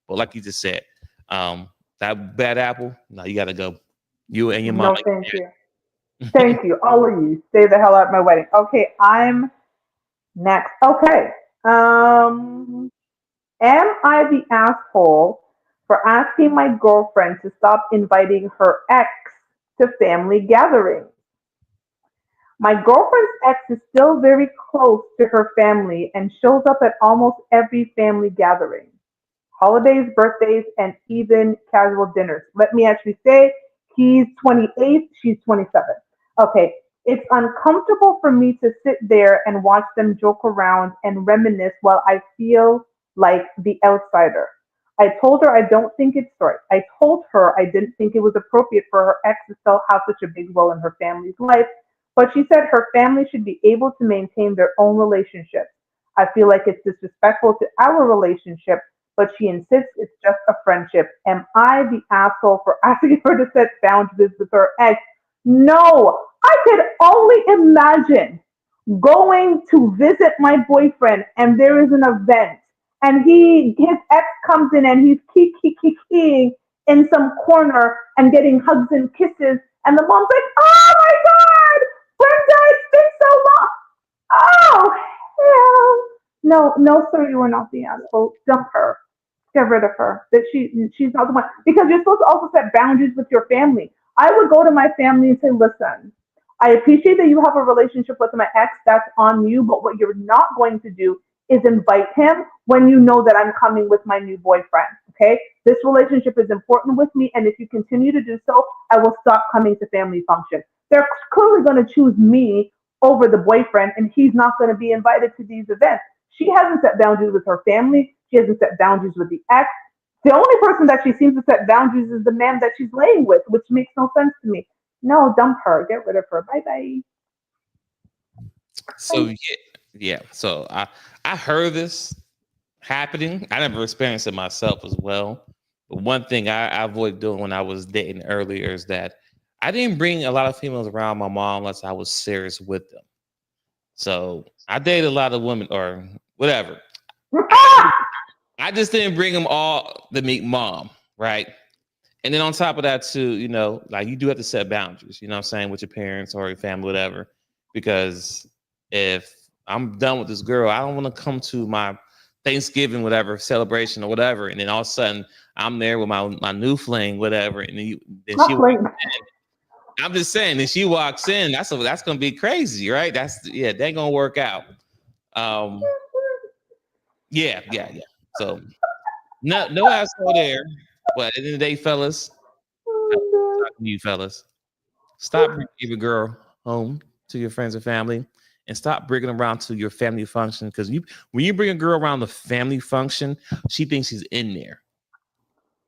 But like you just said, that bad apple, no, you gotta go. You and your mom. No, thank you. Thank you. All of you. Stay the hell out of my wedding. Okay, I'm next. Okay. Um, am I the asshole for asking my girlfriend to stop inviting her ex to family gatherings? My girlfriend's ex is still very close to her family and shows up at almost every family gathering, holidays, birthdays, and even casual dinners. Let me actually say, he's 28, she's 27. Okay, it's uncomfortable for me to sit there and watch them joke around and reminisce while I feel like the outsider. I told her I don't think it's right. I told her I didn't think it was appropriate for her ex to still have such a big role in her family's life, but she said her family should be able to maintain their own relationship. I feel like it's disrespectful to our relationship, but she insists it's just a friendship. Am I the asshole for asking her to set boundaries with her ex? No, I could only imagine going to visit my boyfriend and there is an event and his ex comes in and he's keying in some corner and getting hugs and kisses and the mom's like, oh my god, Brenda, it's been so long. Oh hell. No, no, sir, you are not the asshole. Dump her. Get rid of her. That she's not the one. Because you're supposed to also set boundaries with your family. I would go to my family and say, listen, I appreciate that you have a relationship with my ex. That's on you. But what you're not going to do is invite him when you know that I'm coming with my new boyfriend. Okay? This relationship is important with me. And if you continue to do so, I will stop coming to family function. They're clearly going to choose me over the boyfriend, and he's not going to be invited to these events. She hasn't set boundaries with her family. She hasn't set boundaries with the ex. The only person that she seems to set boundaries is the man that she's laying with, which makes no sense to me. No, dump her. Get rid of her. Bye bye. So yeah. So I heard this happening. I never experienced it myself as well. But one thing I avoided doing when I was dating earlier is that I didn't bring a lot of females around my mom unless I was serious with them. So I dated a lot of women or whatever. I just didn't bring them all to meet mom, right? And then on top of that, too, like you do have to set boundaries, you know what I'm saying, with your parents or your family, whatever. Because if I'm done with this girl, I don't want to come to my Thanksgiving, whatever, celebration or whatever. And then all of a sudden I'm there with my new fling, whatever. And then she, I'm just saying, then she walks in, that's going to be crazy, right? That ain't going to work out. Um, yeah. So no asshole there. But at the end of the day, Oh, talking to you fellas, stop bringing every girl home to your friends and family, and stop bringing them around to your family function. Because when you bring a girl around the family function, she thinks she's in there.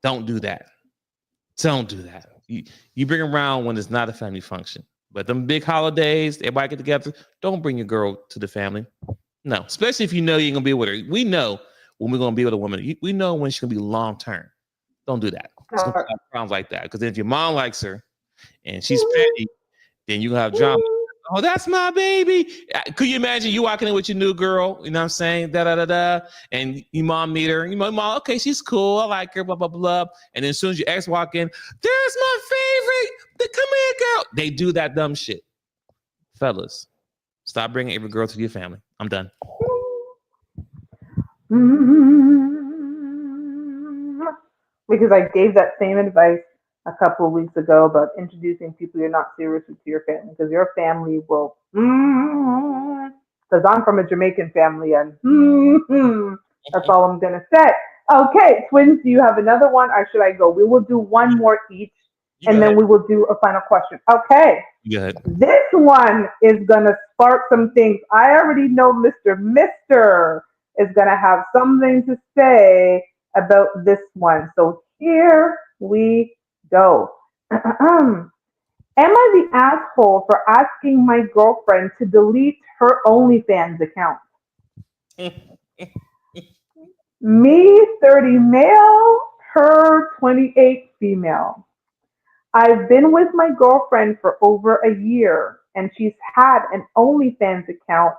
Don't do that. Don't do that. You bring them around when it's not a family function. But them big holidays, everybody get together. Don't bring your girl to the family. No, especially if you know you ain't gonna be with her. We know when we're gonna be with a woman. We know when she's gonna be long term. Don't do that. It's gonna God. cause problems like that. Because if your mom likes her and she's petty, then you have drama. Oh, that's my baby. Could you imagine you walking in with your new girl? You know what I'm saying? Da da da da. And your mom meet her. Your mom, okay, she's cool. I like her. Blah blah blah. And then as soon as your ex walk in, there's my favorite. Come here, girl. They do that dumb shit. Fellas, stop bringing every girl to your family. I'm done. Because I gave that same advice a couple of weeks ago about introducing people you're not serious with to your family because your family will. Because I'm from a Jamaican family and that's all I'm gonna say. Okay, twins, do you have another one or should I go? We will do one more each You go and then ahead. we will do a final question. Okay. You go ahead. This one is gonna spark some things. I already know Mr. is gonna have something to say about this one. So here we go. Am I the asshole for asking my girlfriend to delete her OnlyFans account? Me, 30 male, her 28 female. I've been with my girlfriend for over a year, and she's had an OnlyFans account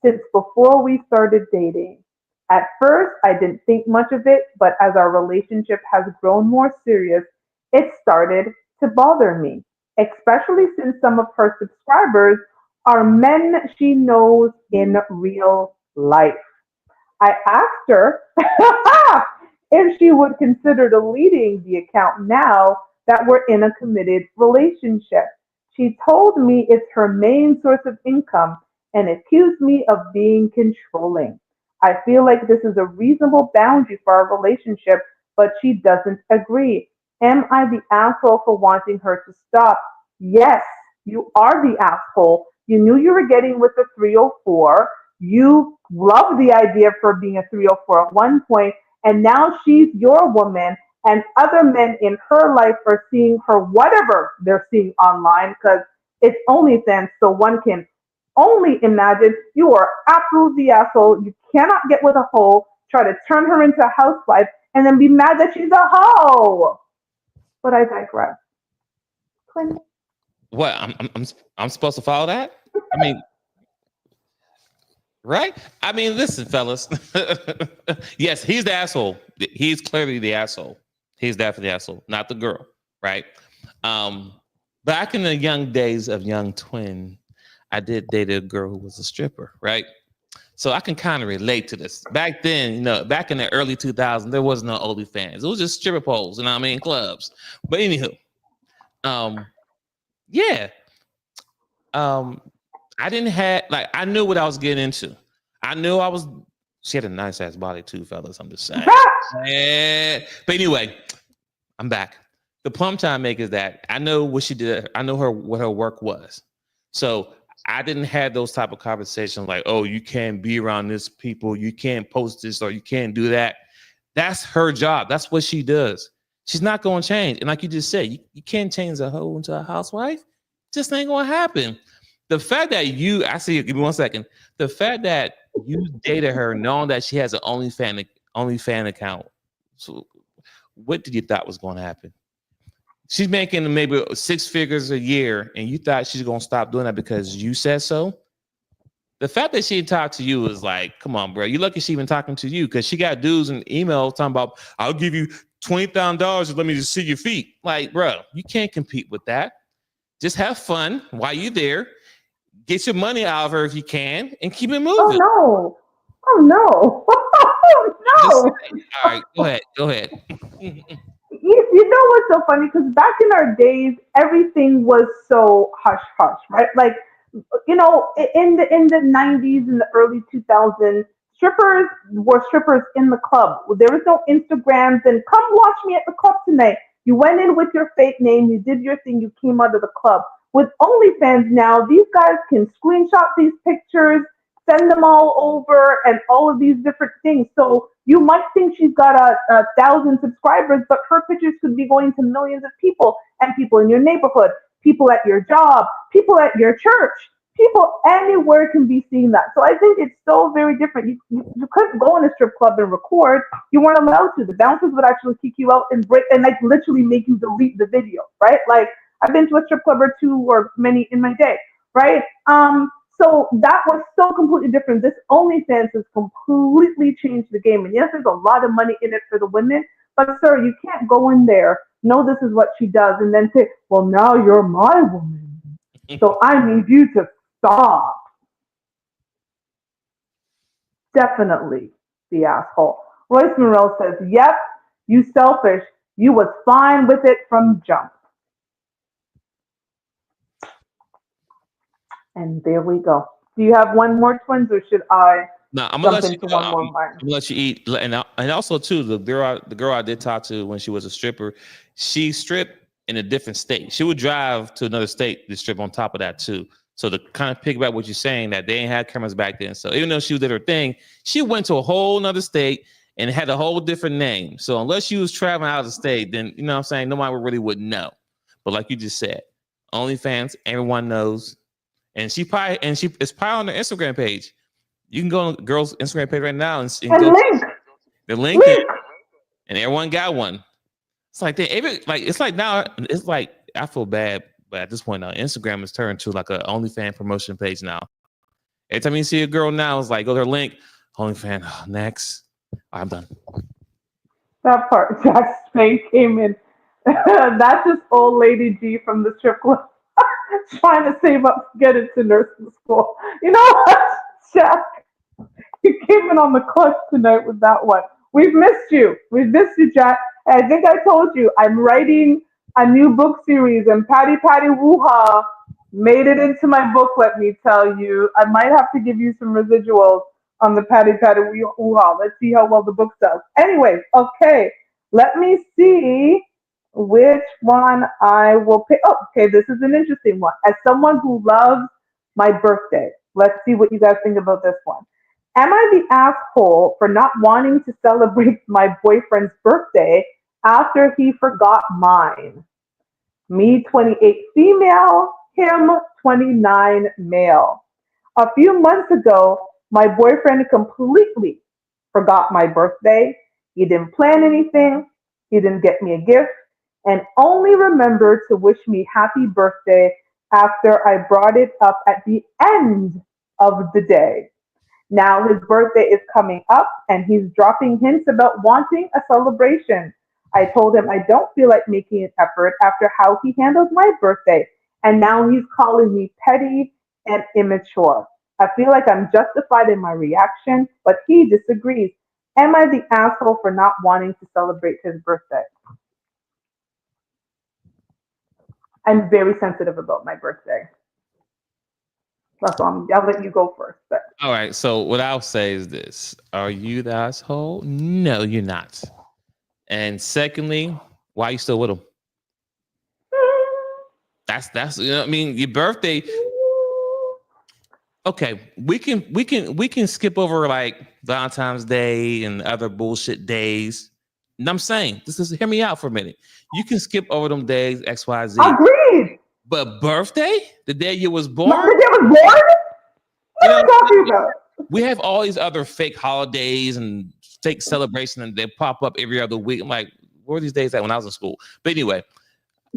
since before we started dating. At first, I didn't think much of it, but as our relationship has grown more serious, it started to bother me, especially since some of her subscribers are men she knows in real life. I asked her if she would consider deleting the account now that we're in a committed relationship. She told me it's her main source of income and accused me of being controlling. I feel like this is a reasonable boundary for our relationship, but she doesn't agree. Am I the asshole for wanting her to stop? Yes, you are the asshole. You knew you were getting with the 304. You loved the idea of her being a 304 at one point, and now she's your woman, and other men in her life are seeing her whatever they're seeing online because it's OnlyFans, so one can only imagine. You are absolutely the asshole. You cannot get with a hoe, try to turn her into a housewife, and then be mad that she's a hoe. But I digress. Quinn. What? I'm supposed to follow that? I mean, right? I mean, listen, fellas. Yes, he's the asshole. He's clearly the asshole. He's definitely the asshole, not the girl, right? Um, Back in the young days of young twin, I did date a girl who was a stripper, right? So I can kind of relate to this. Back then, back in the early 2000s, there was no OnlyFans. It was just stripper poles, you know what I mean, clubs. But anywho, um, yeah, um, I didn't have like I knew what I was getting into. I knew I was. She had a nice ass body too, fellas. I'm just saying. Yeah. But anyway, I'm back. The plum time make is that I know what she did. I know her what her work was. So I didn't have those type of conversations like, oh, you can't be around this people, you can't post this, or you can't do that. That's her job. That's what she does. She's not going to change. And like you just said, you can't change a hoe into a housewife. Just ain't going to happen. The fact that I see, give me 1 second. The fact that you dated her knowing that she has an OnlyFan account. So what did you thought was going to happen? She's making maybe 6 figures a year, and you thought she's going to stop doing that because you said so. The fact that she talked to you is like, come on, bro. You lucky she even talking to you because she got dudes in email talking about, I'll give you $20,000 to let me just see your feet. Like, bro, you can't compete with that. Just have fun while you're there. Get your money out of her if you can, and keep it Oh moving. no. Oh no. Just Oh say, all right, go ahead, go ahead. you know what's so funny? Because back in our days, everything was so hush hush, right? Like, in the 90s and the early 2000s, strippers were strippers in the club. There was no Instagrams and come watch me at the club tonight. You went in with your fake name, you did your thing, you came out of the club. With OnlyFans now, these guys can screenshot these pictures, send them all over, and all of these different things. So you might think she's got a thousand subscribers, but her pictures could be going to millions of people and people in your neighborhood, people at your job, people at your church, people anywhere can be seeing that. So I think it's so very different. You couldn't go in a strip club and record. You weren't allowed to. The bouncers would actually kick you out and break and like literally make you delete the video, right? Like I've been to a strip club or two or many in my day, right? So that was so completely different. This OnlyFans has completely changed the game. And yes, there's a lot of money in it for the women, but sir, you can't go in there, know this is what she does, and then say, well, now you're my woman. So I need you to stop. Definitely the asshole. Royce Morel says, yep, you selfish. You was fine with it from jump. And there we go. Do you have one more, twins, or should I No, I'm jump gonna let into you. one more I'm line? gonna let you eat, and also too the girl I did talk to when she was a stripper, she stripped in a different state. She would drive to another state to strip on top of that too. So to kind of piggyback what you're saying, that they ain't had cameras back then. So even though she did her thing, she went to a whole nother state and had a whole different name. So unless you was traveling out of the state, then you know what I'm saying, nobody really would know. But like you just said, OnlyFans, everyone knows. And it's probably on their Instagram page. You can go on the girl's Instagram page right now and And go link, the link it, link. and everyone got one. It's like it's like now it's like I feel bad, but at this point now Instagram has turned to like a OnlyFans promotion page now. Every time you see a girl now, it's like go to her link, OnlyFans, next. I'm done. That part, Jack's face came in. That's just old lady G from the strip club trying to save up to get into nursing school. You know what, Jack? You came in on the clutch tonight with that one. We've missed you. We've missed you, Jack. I think I told you I'm writing a new book series, and Patty Patty Woo-Ha made it into my book, let me tell you. I might have to give you some residuals on the Patty Patty Woo-Ha. Let's see how well the book does. Anyways, okay. Let me see which one I will pick. Oh, okay, this is an interesting one. As someone who loves my birthday, let's see what you guys think about this one. Am I the asshole for not wanting to celebrate my boyfriend's birthday after he forgot mine? Me, 28 female, him, 29 male. A few months ago, my boyfriend completely forgot my birthday. He didn't plan anything, he didn't get me a gift, and only remembered to wish me happy birthday after I brought it up at the end of the day. Now his birthday is coming up and he's dropping hints about wanting a celebration. I told him I don't feel like making an effort after how he handled my birthday. And now he's calling me petty and immature. I feel like I'm justified in my reaction, but he disagrees. Am I the asshole for not wanting to celebrate his birthday? I'm very sensitive about my birthday. That's all. I'll let you go first. But All right. So what I'll say is this: are you the asshole? No, you're not. And secondly, why are you still with him? That's you know what I mean. Your birthday. Okay, we can skip over like Valentine's Day and other bullshit days. And I'm saying, this is hear me out for a minute. You can skip over them days, X, Y, Z. agreed. But birthday, the day you was My born, birthday was born. you What are know, you talking about? we have all these other fake holidays and fake celebrations, and they pop up every other week. I'm like, where were these days at when I was in school? But anyway,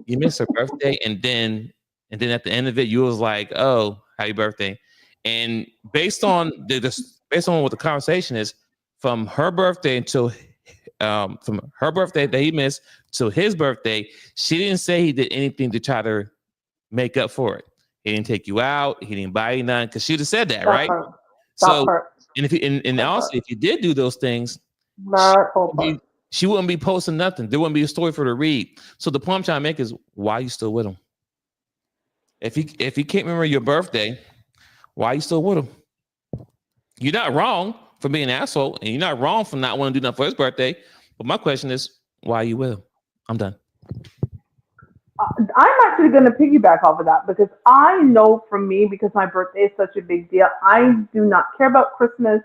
you missed her birthday, and then at the end of it, you was like, "Oh, happy birthday!" And based on what the conversation is, from her birthday until from her birthday that he missed to his birthday, she didn't say he did anything to try to make up for it. He didn't take you out. He didn't buy you none because she'd have said that, That right? part. That So, part. and if you, and That also part. if you did do those things, she That whole wouldn't part. be, she wouldn't be posting nothing. There wouldn't be a story for her to read. So the point I'm trying to make is, why are you still with him? If he can't remember your birthday, why are you still with him? You're not wrong. for being an asshole, and you're not wrong for not wanting to do nothing for his birthday. But my question is, why are you with him? I'm done. I'm actually going to piggyback off of that because I know for me, because my birthday is such a big deal, I do not care about Christmas.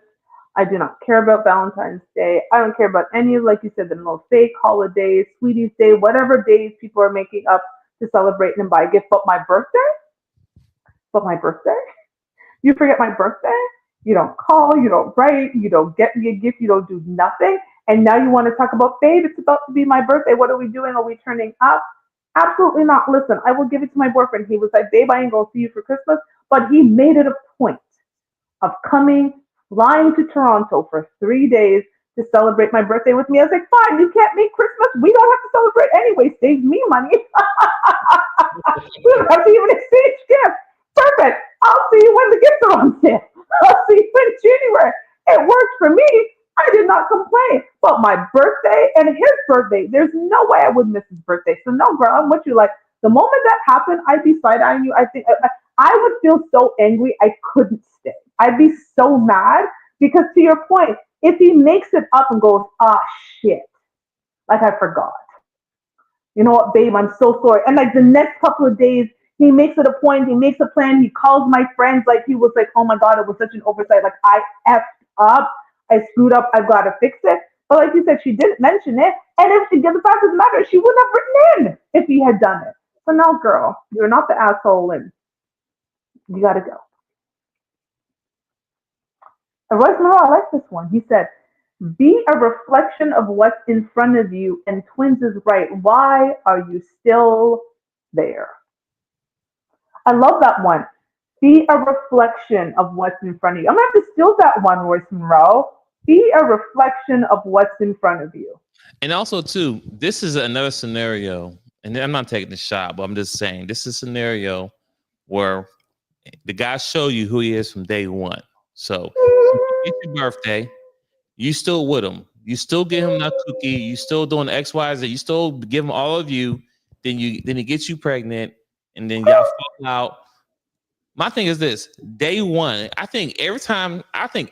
I do not care about Valentine's Day. I don't care about any of, like you said, the little fake holidays, Sweeties Day, whatever days people are making up to celebrate and buy a gift. But my birthday, you forget my birthday. You don't call, you don't write, you don't get me a gift, you don't do nothing. And now you want to talk about, babe, it's about to be my birthday. What are we doing? Are we turning up? Absolutely not. Listen, I will give it to my boyfriend. He was like, babe, I ain't going to see you for Christmas. But he made it a point of coming, flying to Toronto for 3 days to celebrate my birthday with me. I was like, fine, you can't make Christmas. We don't have to celebrate anyway. Save me money. We don't have to even exchange gifts. Perfect. I'll see you when the gifts are on sale. I'll see you in January. It worked for me. I did not complain. But my birthday and his birthday, there's no way I would miss his birthday. So no, girl, I'm with you. Like the moment that happened, I'd be side eyeing you. I think I would feel so angry I couldn't stay. I'd be so mad because to your point, if he makes it up and goes, ah shit, like I forgot. You know what, babe, I'm so sorry. And like the next couple of days, he makes it a point, he makes a plan, he calls my friends like he was like, oh my God, it was such an oversight. Like I effed up, I screwed up, I've got to fix it. But like you said, she didn't mention it. And if the fact of the matter, she wouldn't have written in if he had done it. So no, girl, you're not the asshole and you got to go. Royce Monroe, I like this one. He said, be a reflection of what's in front of you. And twins is right. Why are you still there? I love that one. Be a reflection of what's in front of you. I'm going to have to steal that one, Royce Monroe. Be a reflection of what's in front of you. And also, too, this is another scenario. And I'm not taking the shot, but I'm just saying this is a scenario where the guy show you who he is from day one. So it's your birthday, you still with him. You still give him that cookie. You still doing X, Y, Z. You still give him all of you. Then he gets you pregnant, and then y'all fall out. My thing is this: day one. I think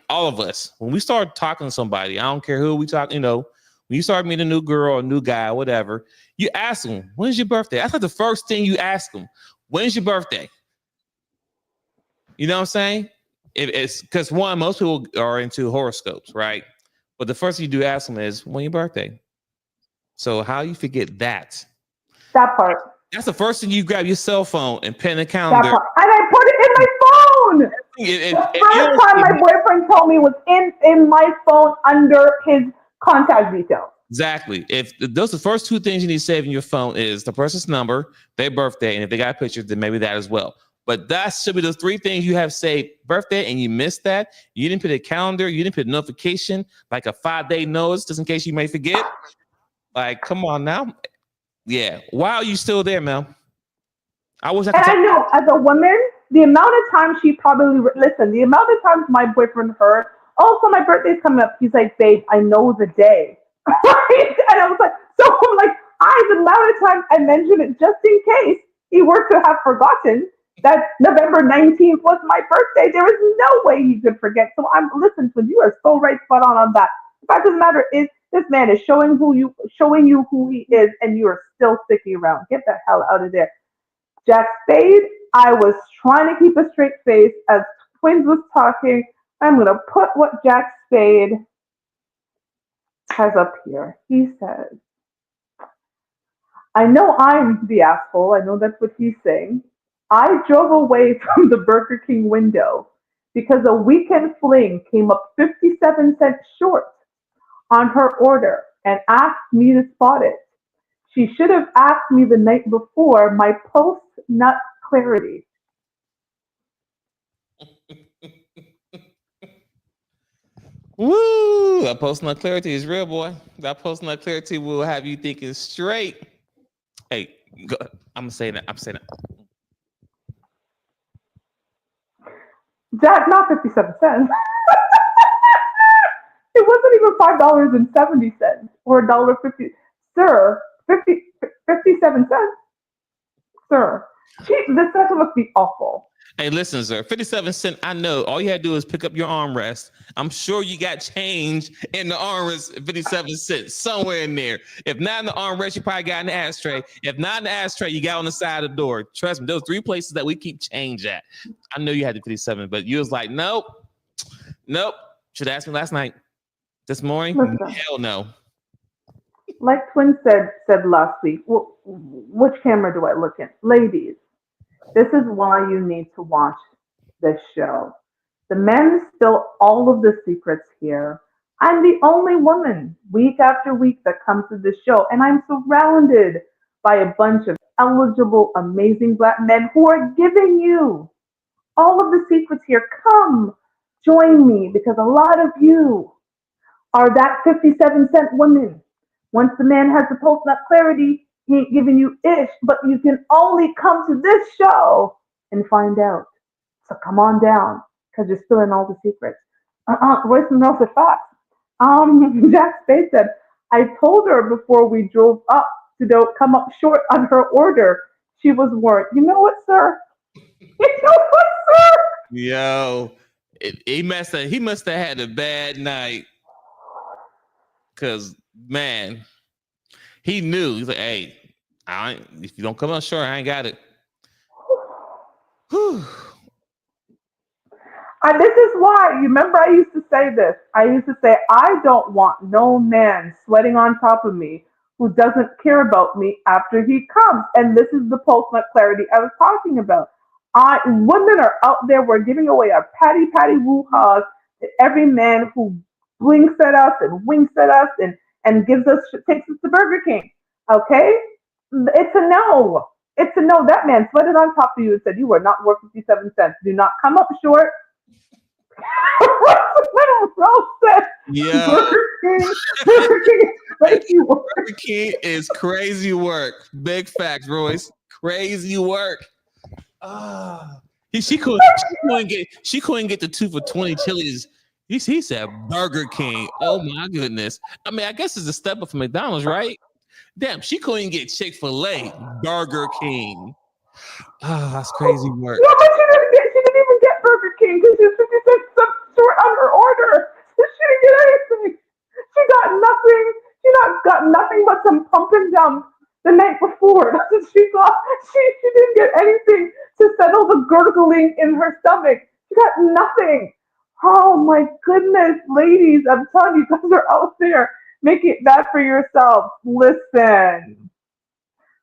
all of us, when we start talking to somebody, I don't care who we talk. When you start meeting a new girl, a new guy, whatever, you ask them, "When's your birthday?" That's like the first thing you ask them. When's your birthday? You know what I'm saying? It's because one, most people are into horoscopes, right? But the first thing you do ask them is, when your birthday? So how you forget that? That part. That's the first thing you grab your cell phone and pen a That calendar. part. And I put it in my phone. The first time my boyfriend told me was in my phone under his contact details. Exactly. If those are the first two things you need to save in your phone is the person's number, their birthday, and if they got a picture, then maybe that as well. But that should be the three things you have saved: birthday, and you missed that. You didn't put a calendar, you didn't put a notification, like a 5-day notice, just in case you may forget. Like, come on now. Yeah. Why are you still there, Mel? I wish I could And I talk. know as a woman, the amount of times she probably listen, the amount of times my boyfriend heard, oh, so my birthday's coming up. He's like, babe, I know the day. Right? And I was like, so I'm like, the amount of times I mentioned it just in case he were to have forgotten that November 19th was my birthday. There is no way he could forget. So I'm listen, so you are so right, spot on that. The fact of the matter is, this man is showing you who he is, and you are still sticking around. Get the hell out of there. Jack Spade, I was trying to keep a straight face as Twins was talking. I'm going to put what Jack Spade has up here. He says, I know I'm the asshole. I know that's what he's saying. I drove away from the Burger King window because a weekend fling came up 57 cents short on her order and asked me to spot it. She should have asked me the night before my post-nut clarity. Woo! That post nut clarity is real, boy. That post nut clarity will have you thinking straight. Hey, go, I'm saying that. I'm saying that. Jack, not 57 cents. It wasn't even $5.70 or $1.50. Sir, 57 cents? Sir. This doesn't must be awful. Hey, listen, sir. 57 cents. I know. All you had to do is pick up your armrest. I'm sure you got change in the armrest. 57 cents somewhere in there. If not in the armrest, you probably got in the ashtray. If not in the ashtray, you got on the side of the door. Trust me, those three places that we keep change at. I know you had the 57, but you was like, nope, nope. Should have asked me last night. This morning, Listen, hell no. like Twin said last week, which camera do I look in? Ladies, this is why you need to watch this show. The men spill all of the secrets here. I'm the only woman week after week that comes to this show, and I'm surrounded by a bunch of eligible, amazing black men who are giving you all of the secrets here. Come join me because a lot of you are that 57 cent woman. Once the man has the post nut clarity, he ain't giving you ish, but you can only come to this show and find out. So come on down, because you're spilling all the secrets. Royce Monroe said facts. Jack Spade said, I told her before we drove up to come up short on her order. She was worried. You know what, sir? You know what, sir? Yo, he must have had a bad night. Cause man, he knew. He's like, hey, if you don't come up short, I ain't got it. Whew. This is why, you remember I used to say this. I used to say, I don't want no man sweating on top of me who doesn't care about me after he comes. And this is the post nut clarity I was talking about. Women are out there, we're giving away our patty woo-haws to every man who blinks at us and winks at us and takes us to Burger King. Okay? It's a no. It's a no. That man sweated on top of you and said, you are not worth 57 cents. Do not come up short. Yeah. Burger King is crazy work. Big facts, Royce. Crazy work. She couldn't get the 2 for $20 chilies. He said Burger King. Oh my goodness. I mean, I guess it's a step up from McDonald's, right? Damn, she couldn't get Chick-fil-A. Burger King. That's crazy work. Yeah, but she didn't even get Burger King because she said some short on her order. She didn't get anything. She got nothing. She got nothing but some pump and dump the night before. That's what she got. She didn't get anything to settle the gurgling in her stomach. She got nothing. Oh my goodness, ladies! I'm telling you, guys are out there. Make it bad for yourself. Listen.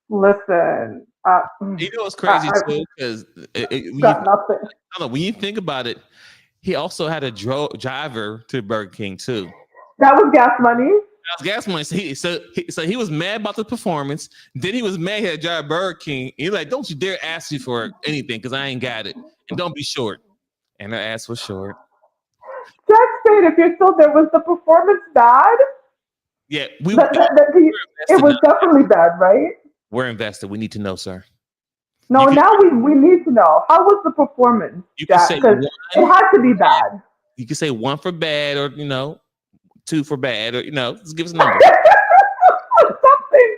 You know what's crazy too? Because when you think about it, he also had a driver to Burger King too. That was gas money. That was gas money. So he was mad about the performance. Then he was mad he had to drive Burger King. He's like, "Don't you dare ask me for anything because I ain't got it, and don't be short." And her ass was short. Jack Spade, if you're still there, was the performance bad? Yeah, it was definitely bad, right? We're invested. We need to know, sir. No, now we need to know. How was the performance? You can say one, it had to be bad. You can say 1 for bad, or 2 for bad, or just give us a number. Something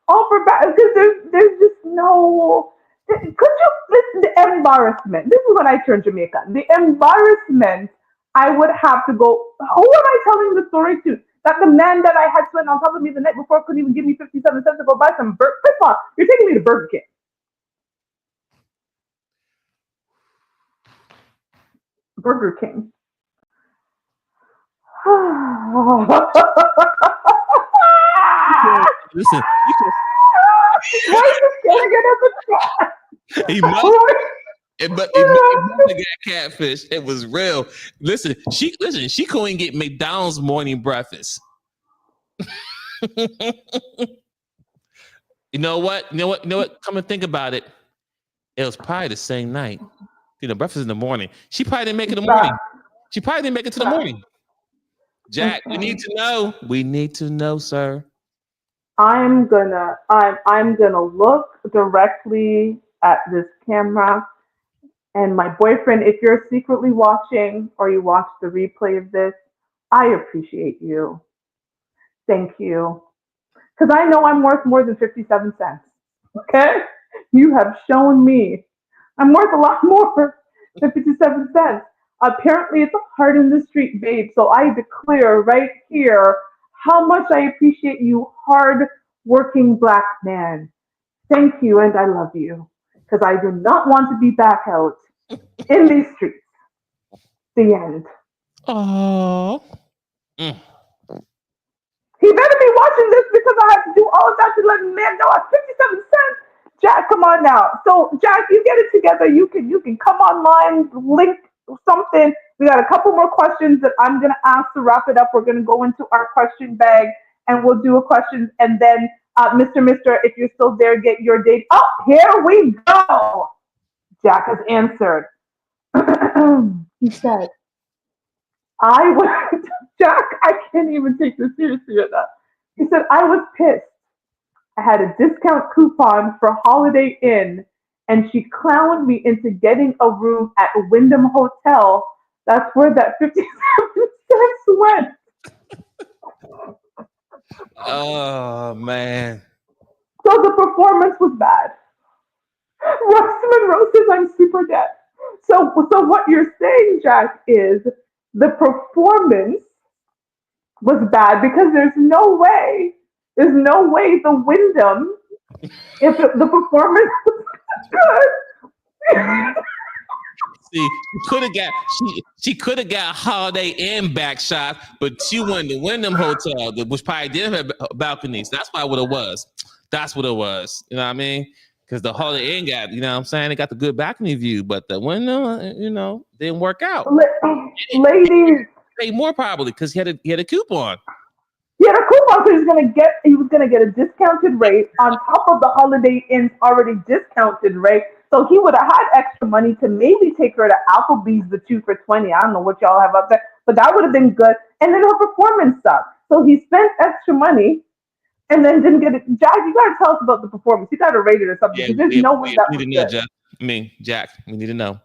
all for bad because there's just no. Could you listen? The embarrassment. This is when I turned Jamaican. The embarrassment. I would have to go. Who am I telling the story to? That the man that I had sweating on top of me the night before couldn't even give me 57 cents to go buy some burger. First of all, you're taking me to Burger King. Burger King. Listen, why is this getting it at the chat? He must have got catfish. It was real. Listen, she couldn't get McDonald's morning breakfast. You know what? Come and think about it. It was probably the same night. Breakfast in the morning. She probably didn't make it in the morning. She probably didn't make it to the morning. Jack, we need to know. We need to know, sir. I'm gonna look directly at this camera, and my boyfriend, if you're secretly watching or you watch the replay of this, I appreciate you. Thank you. Because I know I'm worth more than 57 cents. Okay? You have shown me I'm worth a lot more the 57 cents. Apparently, it's a hard in the street, babe. So I declare right here how much I appreciate you, hard working black man. Thank you, and I love you. Because I do not want to be back out in these streets. The end. Oh. He better be watching this because I have to do all of that to let the man know at 57 cents. Jack, come on now. So Jack, you get it together. You can come online, link something. We got a couple more questions that I'm gonna ask to wrap it up. We're gonna go into our question bag and we'll do a question and then Mr. if you're still there, get your date. Oh, here we go. Jack has answered. He said, I was Jack, I can't even take this seriously enough. He said, I was pissed. I had a discount coupon for Holiday Inn and she clowned me into getting a room at Wyndham Hotel. That's where that 57 cents went. Oh man. So the performance was bad. Ross Monroe says I'm super dead. So what you're saying, Jack, is the performance was bad because there's no way the Wyndham, if the performance was good. See, she could have got Holiday Inn back shot, but she went to Wyndham Hotel, which probably didn't have balconies. That's why what it was. That's what it was. You know what I mean? Because the Holiday Inn got, you know what I'm saying, it got the good balcony view, but the Wyndham, didn't work out. Ladies, Pay more probably because he had a coupon. he had a coupon, so he was gonna get a discounted rate on top of the Holiday Inn's already discounted rate. So he would have had extra money to maybe take her to Applebee's the 2 for $20. I don't know what y'all have up there, but that would have been good. And then her performance sucked. So he spent extra money and then didn't get it. Jack, you gotta tell us about the performance. You gotta rate it or something Yeah, because there's no way that we was need to know, good. Jack. Jack, we need to know.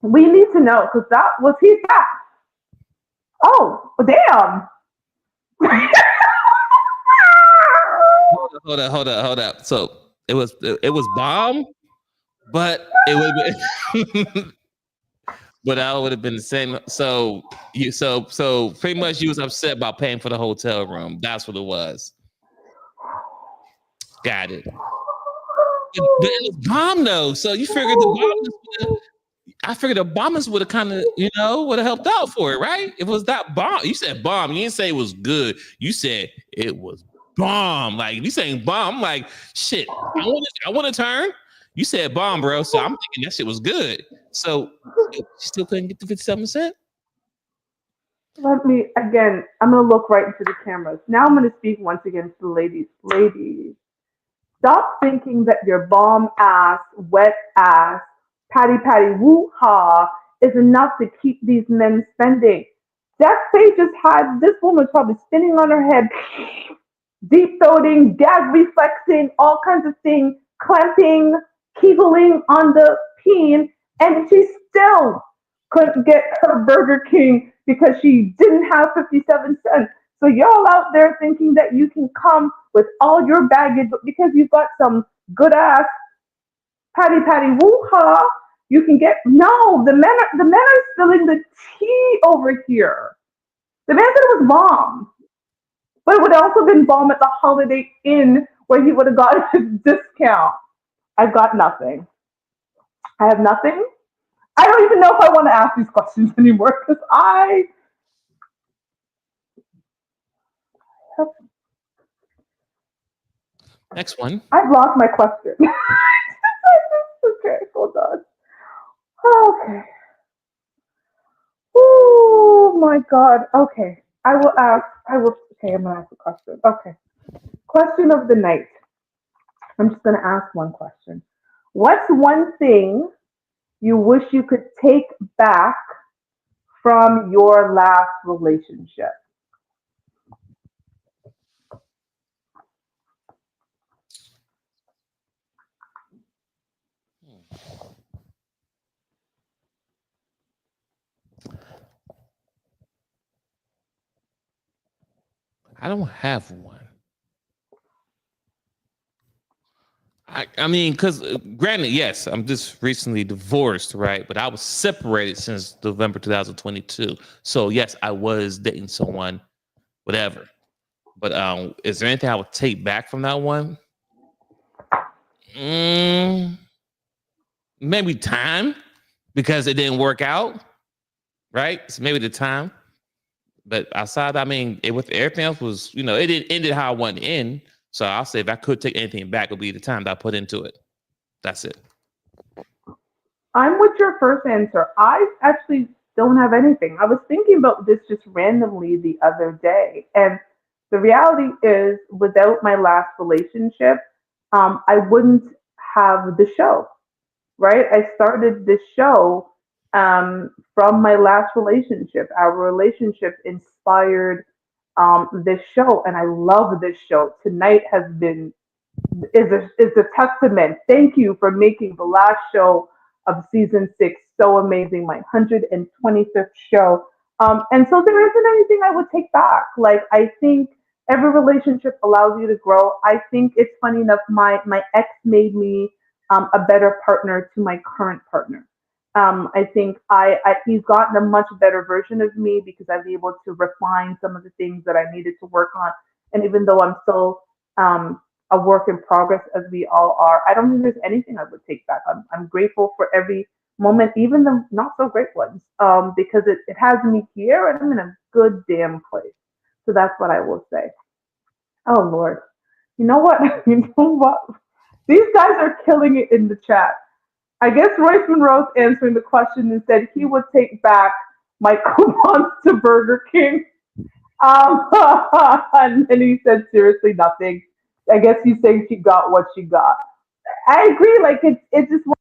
We need to know because that was he fat. Oh, damn. Hold up. So it was bomb, but it would but I would have been the same. So pretty much you was upset about paying for the hotel room. That's what it was. Got it. But it was bomb though. So you figured I figured the bombers would have kind of, would have helped out for it, right? If it was that bomb. You said bomb. You didn't say it was good. You said it was bomb. Like if you saying bomb, I'm like, shit, I want to turn. You said bomb, bro. So I'm thinking that shit was good. So you still couldn't get the 57 cent? Let me again. I'm gonna look right into the cameras. Now I'm gonna speak once again to the ladies. Ladies, stop thinking that your bomb ass, wet ass, patty woo ha is enough to keep these men spending. Jack Page just had this woman probably spinning on her head, deep throating, gag reflexing, all kinds of things, clamping, kegeling on the peen, and she still couldn't get her Burger King because she didn't have 57 cents. So y'all out there thinking that you can come with all your baggage, but because you've got some good ass patty woo ha, you can get no. The men are spilling the tea over here. The man said it was bomb. But it would have also been bomb at the Holiday Inn where he would have gotten his discount. I've got nothing. I have nothing. I don't even know if I want to ask these questions anymore because Next one. I've lost my question. Okay, hold on. Okay. Oh my God. Okay. I will ask. Okay, I'm going to ask a question. Okay. Question of the night. I'm just going to ask one question. What's one thing you wish you could take back from your last relationship? I don't have one. I mean, because granted, yes, I'm just recently divorced, right? But I was separated since November 2022. So yes, I was dating someone, whatever. But is there anything I would take back from that one? Mm, maybe time because it didn't work out, right? So maybe the time. But outside, I mean, it with everything else was, it didn't ended how I wanted to end. So I'll say if I could take anything back, it would be the time that I put into it. That's it. I'm with your first answer. I actually don't have anything. I was thinking about this just randomly the other day. And the reality is, without my last relationship, I wouldn't have the show, right? I started this show from my last relationship. Our relationship inspired this show, and I love this show. Tonight has been is a testament. Thank you for making the last show of season 6 so amazing. My 125th show. And so there isn't anything I would take back. Like I think every relationship allows you to grow. I think it's funny enough. My ex made me a better partner to my current partner. I think he's gotten a much better version of me because I've been able to refine some of the things that I needed to work on. And even though I'm still a work in progress as we all are. I don't think there's anything I would take back. I'm grateful for every moment, even the not so great ones, because it has me here and I'm in a good damn place. So that's what I will say. Oh Lord, you know what? You know what? These guys are killing it in the chat. I guess Royce Monroe's answering the question and said he would take back my coupons to Burger King. And then he said seriously nothing. I guess he's saying she got what she got. I agree. Like it's just you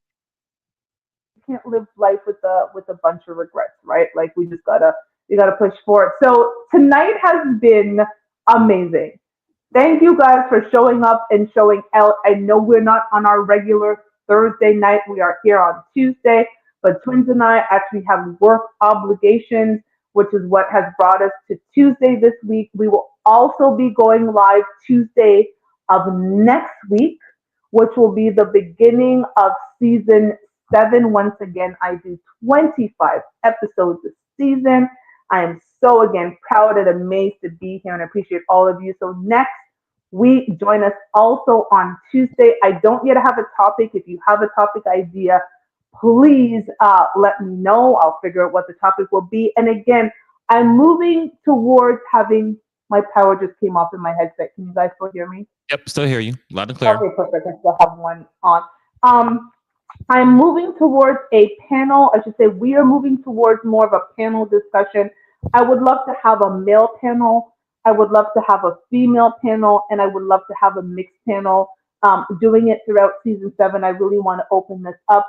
can't live life with a bunch of regrets, right? Like we gotta push forward. So tonight has been amazing. Thank you guys for showing up and showing out. I know we're not on our regular Thursday night. We are here on Tuesday, but Twins and I actually have work obligations, which is what has brought us to Tuesday this week. We will also be going live Tuesday of next week, which will be the beginning of season 7. Once again, I do 25 episodes this season. I am so again proud and amazed to be here and appreciate all of you. So next week, join us also on Tuesday. I don't yet have a topic. If you have a topic idea, please let me know. I'll figure out what the topic will be. And again, I'm moving towards having my power just came off in my headset. Can you guys still hear me? Yep, still hear you loud and clear. Okay, perfect. I still have one on. Um, I'm moving towards a panel. I should say we are moving towards more of a panel discussion. I would love to have a male panel. I would love to have a female panel, and I would love to have a mixed panel. Doing it throughout season 7, I really want to open this up.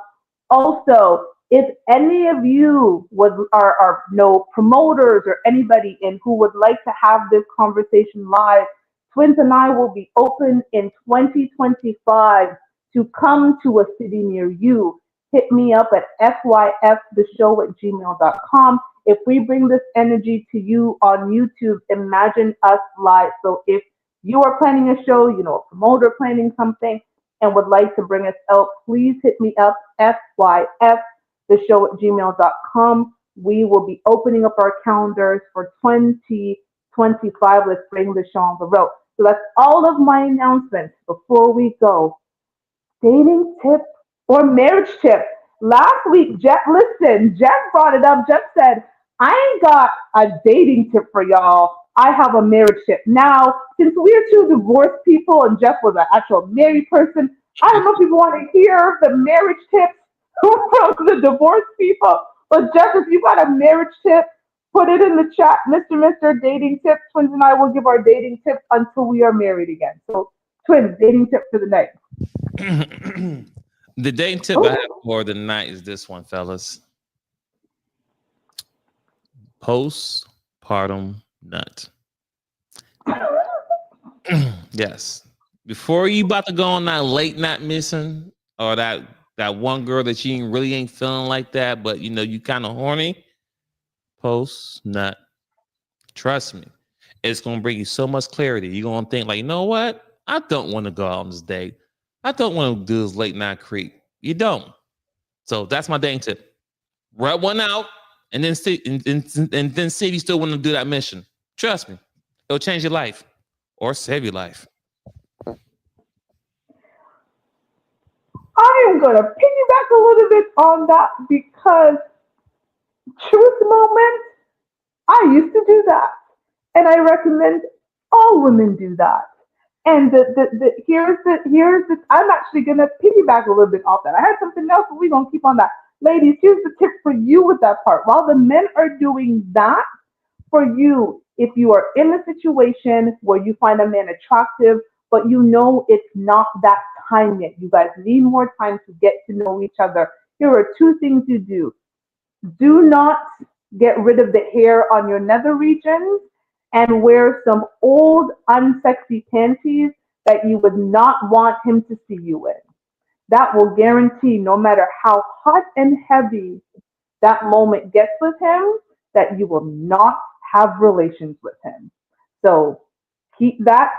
Also, if any of you are no promoters or anybody in who would like to have this conversation live, Twins and I will be open in 2025 to come to a city near you. Hit me up at fyftheshow@gmail.com. If we bring this energy to you on YouTube, imagine us live. So if you are planning a show, a promoter planning something, and would like to bring us out, please hit me up, fyftheshow@gmail.com. We will be opening up our calendars for 2025. Let's bring the show on the road. So that's all of my announcements. Before we go, dating tip or marriage tip. Last week, Jeff brought it up. Jeff said, I ain't got a dating tip for y'all. I have a marriage tip. Now, since we're two divorced people and Jeff was an actual married person, I don't know if people want to hear the marriage tips from the divorced people. But Jeff, if you got a marriage tip, put it in the chat. Mr. Dating Tip. Twins and I will give our dating tips until we are married again. So, Twins, dating tip for the night. The dating tip I have for the night is this one, fellas. Postpartum nut. Yes. Before you about to go on that late night missing or that one girl that you really ain't feeling like that, but you kind of horny, post nut. Trust me. It's gonna bring you so much clarity. You're gonna think like, you know what? I don't want to go out on this date. I don't want to do this late night creep. You don't. So that's my dating tip. Rub one out and then see and then see if you still want to do that mission. Trust me, it'll change your life or save your life. I am going to piggyback a little bit on that because truth moment, I used to do that. And I recommend all women do that. And here's the I'm actually gonna piggyback a little bit off that. I had something else, but we're gonna keep on that. Ladies, here's the tip for you with that part. While the men are doing that, for you, if you are in a situation where you find a man attractive, but you know it's not that time yet, you guys need more time to get to know each other. Here are two things you do. Do not get rid of the hair on your nether regions and wear some old unsexy panties that you would not want him to see you in. That will guarantee no matter how hot and heavy that moment gets with him, that you will not have relations with him. So keep that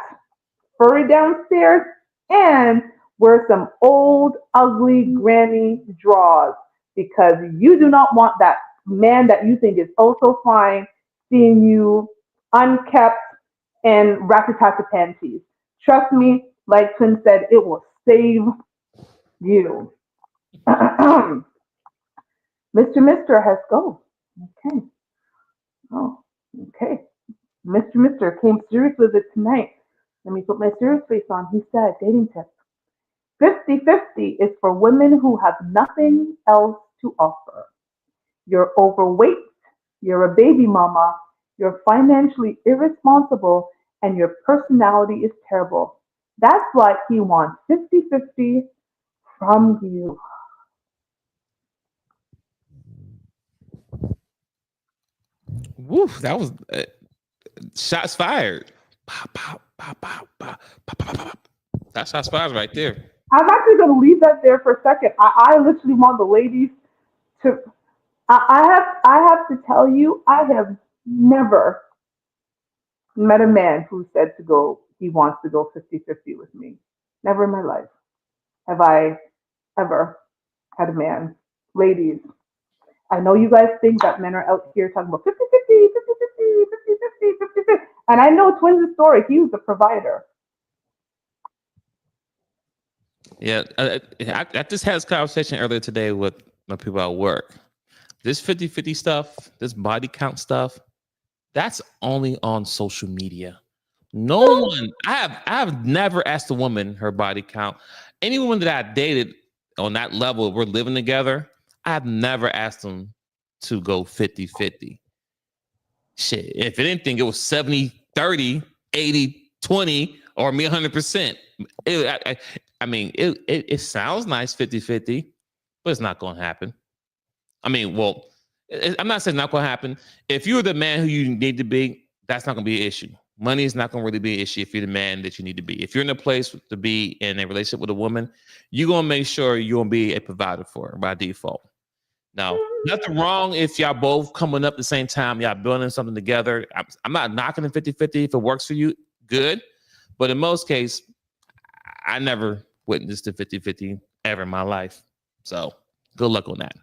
furry downstairs and wear some old, ugly granny drawers because you do not want that man that you think is oh so fine seeing you unkept and ratty panties. Trust me, like Twin said, it will save you. Mr. has go. Okay. Oh, okay. Mr. came serious with it tonight. Let me put my serious face on. He said, dating tip. 50-50 is for women who have nothing else to offer. You're overweight, you're a baby mama, you're financially irresponsible, and your personality is terrible. That's why he wants 50-50 from you. Woo, that was shots fired. Pop, pop, pop, pop, pop, pop, pop, pop. That's shots fired right there. I'm actually going to leave that there for a second. I literally want the ladies to. I have to tell you, I have never met a man who said to go he wants to go 50-50 with me. Never in my life have I ever had a man. Ladies, I know you guys think that men are out here talking about 50-50, 50-50, 50-50, 50-50. And I know Twins' story. He was the provider. Yeah, I just had this conversation earlier today with my people at work. This 50-50 stuff, this body count stuff, that's only on social media. No one, I have never asked a woman her body count. Any woman that I dated on that level, we're living together, I have never asked them to go 50-50. Shit, if anything, it was 70-30, 80-20, or me 100%. I mean, it sounds nice 50-50, but it's not going to happen. I mean, well, I'm not saying it's not going to happen. If you're the man who you need to be, that's not going to be an issue. Money is not going to really be an issue if you're the man that you need to be. If you're in a place to be in a relationship with a woman, you're going to make sure you're going to be a provider for her by default. Now, nothing wrong if y'all both coming up at the same time, y'all building something together. I'm not knocking the 50-50. If it works for you, good. But in most cases, I never witnessed a 50-50 ever in my life. So good luck on that.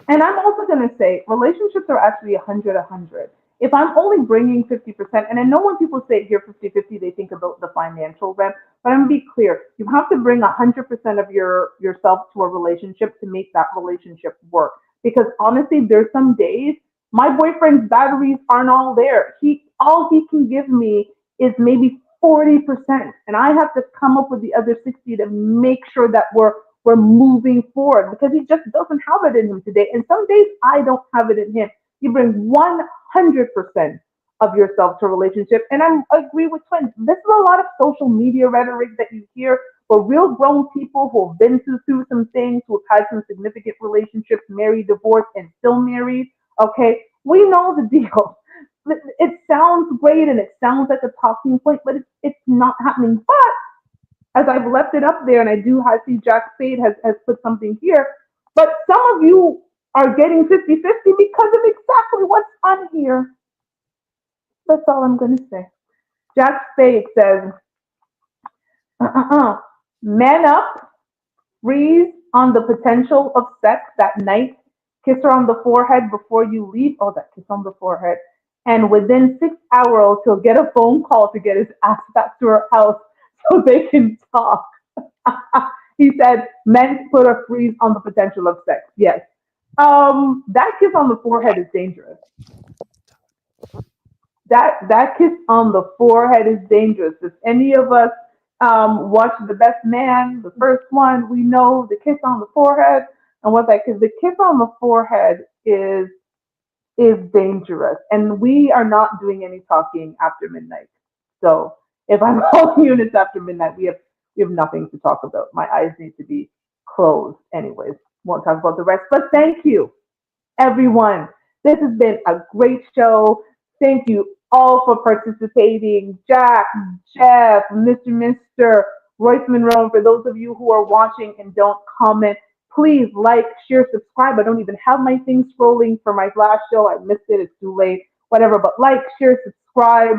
And I'm also going to say relationships are actually 100-100. If I'm only bringing 50%, and I know when people say here 50-50, they think about the financial rent, but I'm going to be clear. You have to bring 100% of yourself to a relationship to make that relationship work. Because honestly, there's some days my boyfriend's batteries aren't all there. All he can give me is maybe 40%, and I have to come up with the other 60 to make sure that we're moving forward because he just doesn't have it in him today. And some days I don't have it in him. You bring 100% of yourself to a relationship. And I agree with Twins. This is a lot of social media rhetoric that you hear, but real grown people who have been through some things, who have had some significant relationships, married, divorced, and still married, okay, we know the deal. It sounds great and it sounds like a talking point, but it's not happening. But as I've left it up there, and I see Jack Spade has put something here, but some of you are getting 50-50 because of exactly what's on here. That's all I'm going to say. Jack Spade says, Man up, freeze on the potential of sex that night, kiss her on the forehead before you leave. Oh, that kiss on the forehead. And within 6 hours, he'll get a phone call to get his ass back to her house so they can talk. He said, men put a freeze on the potential of sex. Yes. That kiss on the forehead is dangerous. That kiss on the forehead is dangerous. If any of us watch The Best Man, the first one, we know the kiss on the forehead and what that kiss. The kiss on the forehead is dangerous, and we are not doing any talking after midnight. So if I'm calling units after midnight, we have nothing to talk about. My eyes need to be closed, anyways. Won't talk about the rest. But thank you everyone. This has been a great show. Thank you all for participating. Jack, Jeff, Mr. Royce Monroe. For those of you who are watching and don't comment, please like, share, subscribe. I don't even have my thing scrolling for my last show. I missed it. It's too late. Whatever. But like, share, subscribe.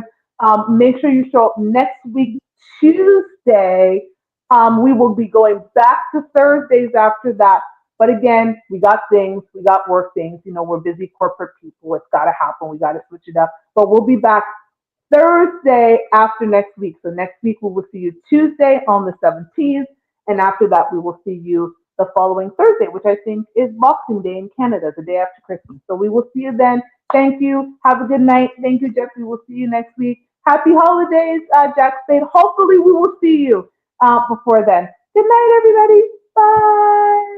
Make sure you show up next week, Tuesday. We will be going back to Thursdays after that. But again, we got things, we got work things. We're busy corporate people. It's got to happen. We got to switch it up. But we'll be back Thursday after next week. So next week we will see you Tuesday on the 17th. And after that, we will see you the following Thursday, which I think is Boxing Day in Canada, the day after Christmas. So we will see you then. Thank you. Have a good night. Thank you, Jeff. We will see you next week. Happy holidays, Jack Spade. Hopefully we will see you before then. Good night, everybody. Bye.